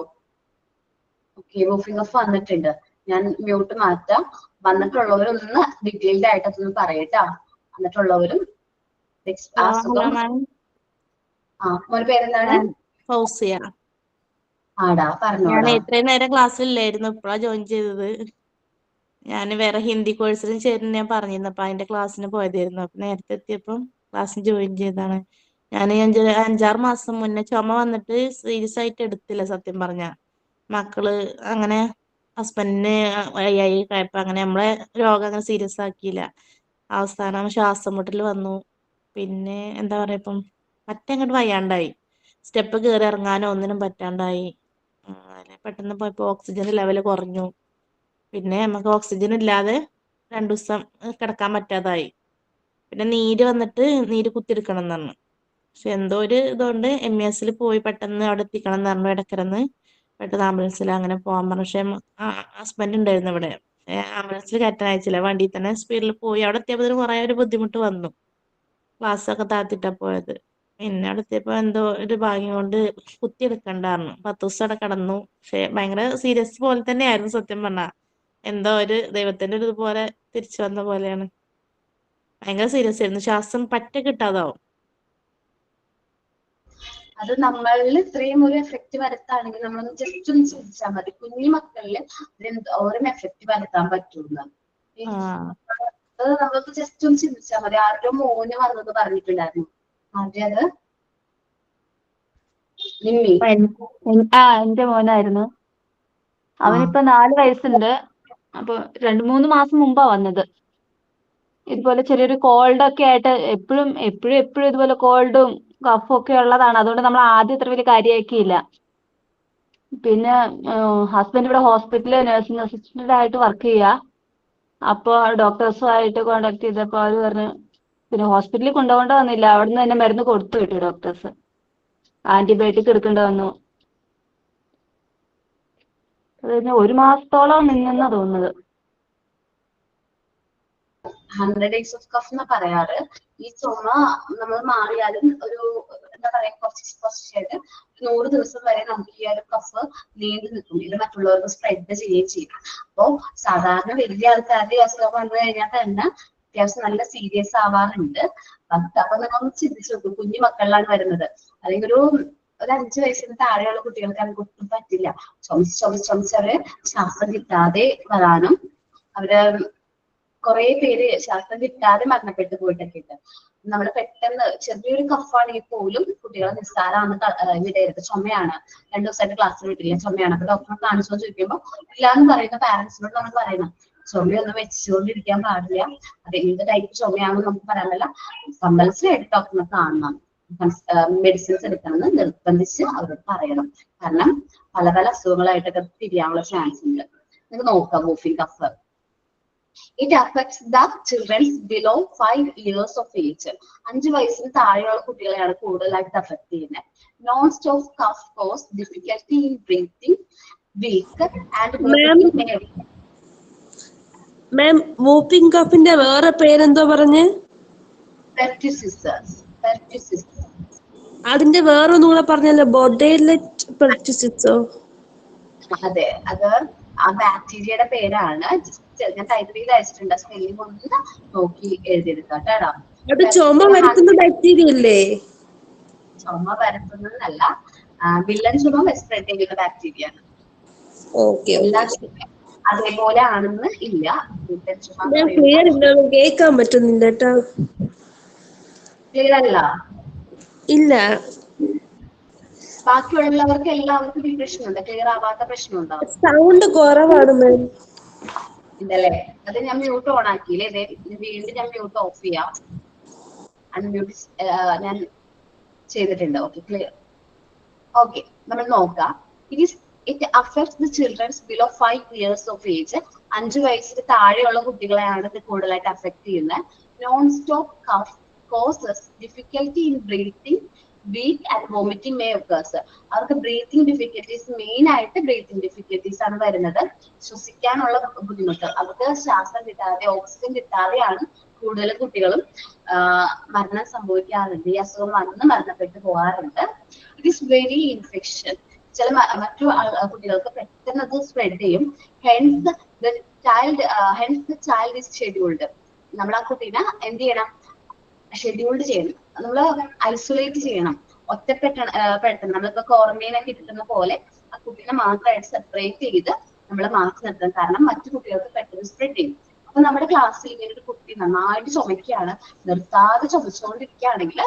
ഓക്കെ, വൂഫിംഗ് കഫ് വന്നിട്ടുണ്ട്. ഞാൻ മ്യൂട്ട് മാറ്റാം. വന്നിട്ടുള്ളവരൊന്ന് ഡീറ്റെയിൽഡ് ആയിട്ട് അതൊന്ന് പറയട്ടാ. വന്നിട്ടുള്ളവരും മോന്റെ പേരെന്താണ്? ഫൗസിയ. ആടാ, ഞാൻ പറഞ്ഞോടാ. ഇത്രയും നേരം ക്ലാസ്സിലായിരുന്നു, ഇപ്പഴാ ജോയിൻ ചെയ്തത്. ഞാൻ വേറെ ഹിന്ദി കോഴ്സിന് ചേരുന്ന ഞാൻ പറഞ്ഞിരുന്നു, അപ്പൊ അതിന്റെ ക്ലാസ്സിന് പോയതായിരുന്നു. അപ്പൊ നേരത്തെ എത്തിയപ്പം ക്ലാസ്സിന് ജോയിൻ ചെയ്തതാണ്. ഞാൻ 5-6 മാസം മുന്നേ ചുമ വന്നിട്ട് സീരിയസ് ആയിട്ട് എടുത്തില്ല സത്യം പറഞ്ഞ. മക്കള് അങ്ങനെ ഹസ്ബൻഡിന് വയ്യായി കഴിയപ്പോ അങ്ങനെ നമ്മളെ രോഗം അങ്ങനെ സീരിയസ് ആക്കിയില്ല. അവസാനം ശ്വാസം മുട്ടൽ വന്നു. പിന്നെ എന്താ പറയാ, ഇപ്പം അങ്ങോട്ട് വയ്യാണ്ടായി. സ്റ്റെപ്പ് കയറി ഇറങ്ങാനോ ഒന്നിനും പറ്റാണ്ടായി. പെട്ടെന്ന് പോയപ്പോ ഓക്സിജൻ ലെവല് കുറഞ്ഞു. പിന്നെ നമുക്ക് ഓക്സിജൻ ഇല്ലാതെ 2 ദിവസം കിടക്കാൻ പറ്റാതായി. പിന്നെ നീര് വന്നിട്ട് നീര് കുത്തിയെടുക്കണം എന്ന് പറഞ്ഞു. പക്ഷെ എന്തോ ഒരു ഇതുകൊണ്ട് MES പോയി പെട്ടെന്ന് അവിടെ എത്തിക്കണം എന്ന് പറഞ്ഞു. ഇടക്കരന്ന് പെട്ടെന്ന് ആംബുലൻസിൽ അങ്ങനെ പോകാൻ പറഞ്ഞു. പക്ഷെ ഹസ്ബൻഡ് ഉണ്ടായിരുന്നു ഇവിടെ. ആംബുലൻസിൽ കയറ്റാൻ അയച്ചില്ല, വണ്ടിയിൽ തന്നെ സ്പീഡിൽ പോയി. അവിടെ എത്തിയപ്പോൾ കുറെ ഒരു ബുദ്ധിമുട്ട് വന്നു. ക്ലാസ്സൊക്കെ താത്തിട്ടാ പോയത്. പിന്നെ അവിടെ എത്തിയപ്പോ എന്തോ ഒരു ഭാഗ്യം കൊണ്ട് കുത്തിയെടുക്കണ്ടായിരുന്നു. 10 ദിവസം അവിടെ കിടന്നു. പക്ഷെ ഭയങ്കര സീരിയസ് പോലെ തന്നെയായിരുന്നു സത്യം പറഞ്ഞാ. എന്തോ ഒരു ദൈവത്തിന്റെ ഒരു ഇതുപോലെ തിരിച്ചു വന്ന പോലെയാണ്. ഭയങ്കര സീരിയസ് ആയിരുന്നു. ശ്വാസം പറ്റ കിട്ടാതാവും. അത് നമ്മളിൽ ഇത്രയും ഒരു എഫക്റ്റ് വരുത്താണെങ്കിൽ നമ്മളൊന്ന് ജസ്റ്റ് ഒന്ന് ചിന്തിച്ചാൽ മതി. കുഞ്ഞു മക്കളില് ഓരോ എഫക്റ്റ് വരുത്താൻ പറ്റുന്ന അത് നമ്മൾക്ക് ജസ്റ്റ് ഒന്ന് ചിന്തിച്ചാൽ മതി. ആരുടെ മോന് വന്നത് പറഞ്ഞിട്ടുണ്ടായിരുന്നു. ആരുടെ അത്? നിമ്മി. എന്റെ മോനായിരുന്നു. അവനിപ്പോ 4 വയസ്സുണ്ട്. അപ്പൊ 2-3 മാസം മുമ്പാ വന്നത്. ഇതുപോലെ ചെറിയൊരു കോൾഡ് ഒക്കെ ആയിട്ട് എപ്പോഴും ഇതുപോലെ കോൾഡും കഫും ഒക്കെ ഉള്ളതാണ്. അതുകൊണ്ട് നമ്മൾ ആദ്യം അത്ര വലിയ കാര്യമാക്കിയില്ല. പിന്നെ ഹസ്ബൻഡ് ഇവിടെ ഹോസ്പിറ്റലിൽ നഴ്സിംഗ് അസിസ്റ്റന്റ് ആയിട്ട് വർക്ക് ചെയ്യുക. അപ്പോൾ ഡോക്ടേഴ്സുമായിട്ട് കോണ്ടാക്ട് ചെയ്തപ്പോൾ അവർ പറഞ്ഞു, പിന്നെ ഹോസ്പിറ്റലിൽ കൊണ്ടുപോകേണ്ട വന്നില്ല, അവിടുന്ന് തന്നെ മരുന്ന് കൊടുത്തു വിട്ടു ഡോക്ടേഴ്സ്. ആന്റിബയോട്ടിക് എടുക്കേണ്ടി വന്നു. അത് കഴിഞ്ഞ് 1 മാസത്തോളം നിന്നെന്നാ തോന്നുന്നത്. 100 days of cough എന്ന് പറയാറ്. ഈ ചുമ നമ്മൾ മാറിയാലും ഒരു എന്താ പറയാ കുറച്ചായിട്ട് 100 ദിവസം വരെ നമുക്ക് ഈ ഒരു കഫ് നീണ്ടു നിൽക്കും. ഇത് മറ്റുള്ളവർക്ക് സ്പ്രെഡ് ചെയ്യുകയും ചെയ്യും. അപ്പോ സാധാരണ വലിയ ആൾക്കാരുടെ അസുഖം വന്നു കഴിഞ്ഞാൽ തന്നെ അത്യാവശ്യം നല്ല സീരിയസ് ആവാറുണ്ട്. അപ്പൊ നമ്മൾ ചിന്തിച്ചു നോക്കും, കുഞ്ഞു മക്കളിലാണ് വരുന്നത്. അല്ലെങ്കിൽ ഒരു 5 വയസ്സിന് താഴെയുള്ള കുട്ടികൾക്ക് അത് ഒട്ടും പറ്റില്ല. ചുമച്ചവര് ശ്വാസം കിട്ടാതെ വരാനും അവര് കുറെ പേര് ശ്വാസം കിട്ടാതെ മരണപ്പെട്ടു പോയിട്ടൊക്കെ ഉണ്ട്. നമ്മൾ പെട്ടെന്ന് ചെറിയൊരു കഫാണെങ്കിൽ പോലും കുട്ടികളെ നിസ്സാരമാണ് വിടരുത്. ചുമയാണ്, 2 ദിവസമായിട്ട് ക്ലാസ്സിൽ വിട്ടില്ല, ചുമയാണ്, അപ്പൊ ഡോക്ടറെ കാണിച്ചോ ചോദിക്കുമ്പോൾ ഇല്ലാന്ന് പറയുന്ന പാരന്റ്സിനോട് നമ്മൾ പറയണം ചുമയൊന്നും വെച്ചുകൊണ്ടിരിക്കാൻ പാടില്ല, അത് എന്ത് ടൈപ്പ് ചുമയാണെന്ന് നമുക്ക് പറയാൻ പറ്റില്ല, കമ്പൽസറി ആയിട്ട് ഡോക്ടറിനെ കാണണം, മെഡിസിൻസ് എടുക്കണമെന്ന് നിർബന്ധിച്ച് അവരോട് പറയണം. കാരണം പല പല അസുഖങ്ങളായിട്ടൊക്കെ തിരിയാനുള്ള ചാൻസ് ഉണ്ട്. നിങ്ങൾക്ക് നോക്കാം whooping cough. It affects the children below 5 years of age. 5 വയസ്സിന് താഴെയുള്ള കുട്ടികളെയാണ് കൂടുതലായിട്ട് അഫക്ട് ചെയ്യുന്നത്. Non stop cough cause difficulty in breathing, weak and ma'am whooping കഫിന്റെ വേറെ പേരെന്തോ പറഞ്ഞ്? പെർറ്റുസിസ്. അതിന്റെ വേറെ ഒന്നുകൂടെ പറഞ്ഞല്ലോ, ബോഡൈലെറ്റ് പെർറ്റുസിസോ? അതെ, അത് ആ ബാക്ടീരിയയുടെ പേരാണ്. ഞാൻ ടൈപ്പ് ചെയ്ത് അയച്ചിട്ടുണ്ട്, സ്പെല്ലിംഗ് ഒന്ന് നോക്കി എഴുതിയെടുക്കാം കേട്ടോ. അത് ചുമ വരുത്തുന്ന ബാക്ടീരിയ അല്ലേ? ചുമ പരത്തുന്നതല്ല, വില്ലൻ ചുമ സ്പ്രെഡ് ചെയ്യുന്ന ബാക്ടീരിയ ആണ്. എല്ലാ അതേപോലെ ആണെന്ന് ഇല്ല. വില്ലൻ ചുമ കേൾക്കാൻ പറ്റുന്നില്ല കേട്ടോ. ക്ലിയർ അല്ല? ഇല്ല. ബാക്കിയുള്ളവർക്ക് എല്ലാവർക്കും ഈ പ്രശ്നമുണ്ട്, ക്ലിയർ ആവാത്ത പ്രശ്നമുണ്ടോ? സൗണ്ട് കുറവാണ് മാം. ഇതല്ലേ, അത് ഞാൻ മ്യൂട്ട് ഓൺ ആക്കിയില്ലേ, വീണ്ടും ഞാൻ മ്യൂട്ട് ഓഫ് ചെയ്യാം. അൺമ്യൂട്ട് ഞാൻ ചെയ്തിട്ടുണ്ട്. Okay, clear. ഓക്കെ, നമ്മൾ നോക്കാം. It affects the children's below 5 years of age. 5 വയസ്സിന് താഴെയുള്ള കുട്ടികളെയാണ് ഇത് കൂടുതലായിട്ട് അഫക്ട് ചെയ്യുന്നത്. Non stop cough causes difficulty in breathing, weak and vomiting may occurs. അവർക്ക് ബ്രീത്തിങ് ഡിഫിക്കൽറ്റീസ്, മെയിൻ ആയിട്ട് ബ്രീത്തിങ് ഡിഫിക്കൽറ്റീസ് ആണ് വരുന്നത്. ശ്വസിക്കാനുള്ള ബുദ്ധിമുട്ട്, അവർക്ക് ശ്വാസം കിട്ടാതെ, ഓക്സിജൻ കിട്ടാതെയാണ് കൂടുതൽ കുട്ടികളും മരണം സംഭവിക്കാറുണ്ട്. ഈ അസുഖം വന്ന് മരണപ്പെട്ടു പോകാറുണ്ട്. It is very infection. ചില മറ്റു കുട്ടികൾക്ക് പെട്ടെന്ന് അത് സ്പ്രെഡ് ചെയ്യും. Hence the child is scheduled. നമ്മൾ ആ കുട്ടീനെ എന്ത് ചെയ്യണം? ഷെഡ്യൂൾഡ് ചെയ്യണം, നമ്മൾ ഐസൊലേറ്റ് ചെയ്യണം, പെട്ടെന്ന് നമ്മളിപ്പോ ക്വാറന്റൈനൊക്കെ കിട്ടുന്ന പോലെ ആ കുട്ടീനെ മാത്രമായിട്ട് സെപ്പറേറ്റ് ചെയ്ത് നമ്മൾ മാറ്റി നിർത്തണം. കാരണം മറ്റു കുട്ടികൾക്ക് പെട്ടെന്ന് സ്പ്രെഡ് ചെയ്യും. അപ്പൊ നമ്മുടെ ക്ലാസ്സിൽ ഇങ്ങനെ ഒരു കുട്ടി നന്നായിട്ട് ചുമക്കുകയാണ്, നിർത്താതെ ചുമച്ചുകൊണ്ടിരിക്കുകയാണെങ്കിൽ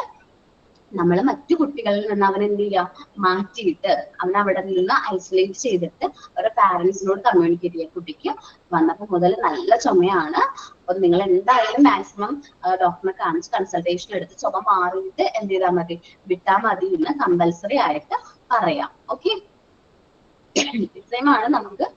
നമ്മൾ മറ്റു കുട്ടികളിൽ നിന്ന് അവൻ എന്ത് ചെയ്യുക? മാറ്റിയിട്ട് അവൻ അവിടെ നിന്ന് ഐസൊലേറ്റ് ചെയ്തിട്ട് അവരുടെ പാരന്റ്സിനോട് കമ്മ്യൂണിക്കേറ്റ് ചെയ്യുക. കുട്ടിക്ക് വന്നപ്പോൾ മുതൽ നല്ല ചുമയാണ്, അപ്പൊ നിങ്ങൾ എന്തായാലും മാക്സിമം ഡോക്ടറിനെ കാണിച്ച് കൺസൾട്ടേഷൻ എടുത്ത് ചുമ മാറിയിട്ട് എന്ത് ചെയ്താൽ മതി? വിട്ടാൽ മതി എന്ന് കമ്പൽസറി ആയിട്ട് പറയാം. ഓക്കെ, ഇത്രയുമാണ് നമുക്ക്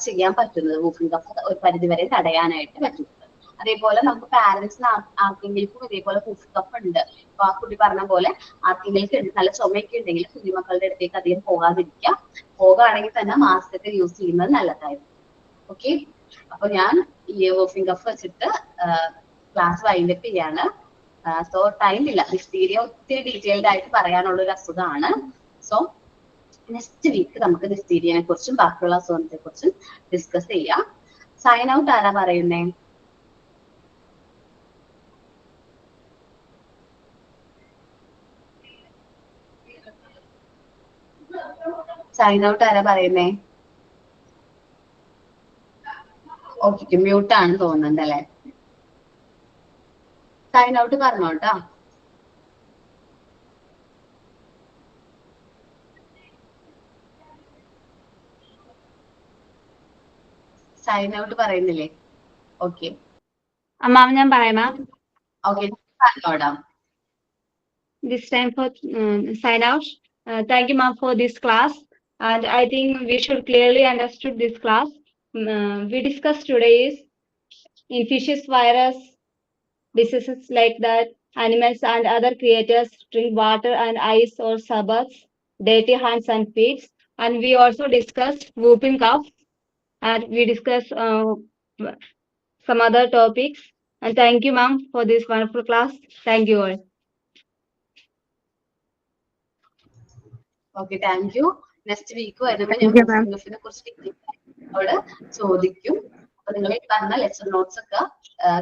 ചെയ്യാൻ പറ്റുന്നത്. വൂഫിംഗ് കഫ് ഒരു പരിധിവരെ തടയാനായിട്ട് പറ്റുന്നത്. അതേപോലെ നമുക്ക് പാരന്റ്സിന് ആർക്കെങ്കിലും ഇതേപോലെ വൂഫിംഗ് കഫ് ഉണ്ട്, അപ്പൊ ആ കുട്ടി പറഞ്ഞ പോലെ ആർക്കെങ്കിലും നല്ല ചുമയൊക്കെ ഉണ്ടെങ്കിൽ കുഞ്ഞുമക്കളുടെ അടുത്തേക്ക് അധികം പോകാതിരിക്കുക. പോകുകയാണെങ്കിൽ തന്നെ മാസ്ക് ഒക്കെ യൂസ് ചെയ്യുന്നത് നല്ലതായിരുന്നു. ഓക്കെ, അപ്പൊ ഞാൻ ഈ വൂഫിംഗ് കഫ് വെച്ചിട്ട് ക്ലാസ് വൈൻഡപ്പ് ചെയ്യാണ്. സോ ടൈം ഇല്ല, ഡിഫ്തീരിയ ഒത്തിരി ഡീറ്റെയിൽഡ് ആയിട്ട് പറയാനുള്ള ഒരു അസുഖമാണ്. സോ നെക്സ്റ്റ് വീക്ക് നമുക്ക് ഡിഫ്തീരിയനെ കുറിച്ചും ബാക്കിയുള്ള അസുഖത്തെ കുറിച്ചും ഡിസ്കസ് ചെയ്യാം. സൈൻ ഔട്ട് ആരാ പറയുന്നേ? സൈൻ ഔട്ട് ആരാ പറയുന്നേ? ഓക്കെ, മ്യൂട്ട് ആണ് തോന്നുന്നുണ്ട് അല്ലെ? സൈൻ ഔട്ട് പറഞ്ഞോട്ടോ. സൈൻ ഔട്ട് പറയുന്നില്ലേ? ഓക്കെ മാം, ഞാൻ പറയാം. ഓക്കെ, പറഞ്ഞോടാ. This time for sign out. Thank you, ma'am, for this class. And I think we should clearly understood this class. We discussed today is infectious virus, diseases like that. Animals and other creatures drink water and ice or suburbs, dirty hands and feet. And we also discussed whooping cough. And we discussed some other topics. And thank you, ma'am, for this wonderful class. Thank you all. Okay, thank you. Next week വരുമ്പോൾ ഞാൻ കുറിച്ച് ചോദിക്കും. അപ്പൊ നിങ്ങൾ ഈ പറഞ്ഞ lecture notes ഒക്കെ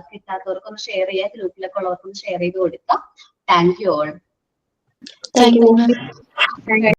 കിട്ടാത്തവർക്കൊന്ന് share ചെയ്യുക, ഗ്രൂപ്പിലൊക്കെ ഉള്ളവർക്കൊന്ന് ഷെയർ ചെയ്ത് കൊടുക്കാം. Thank you all.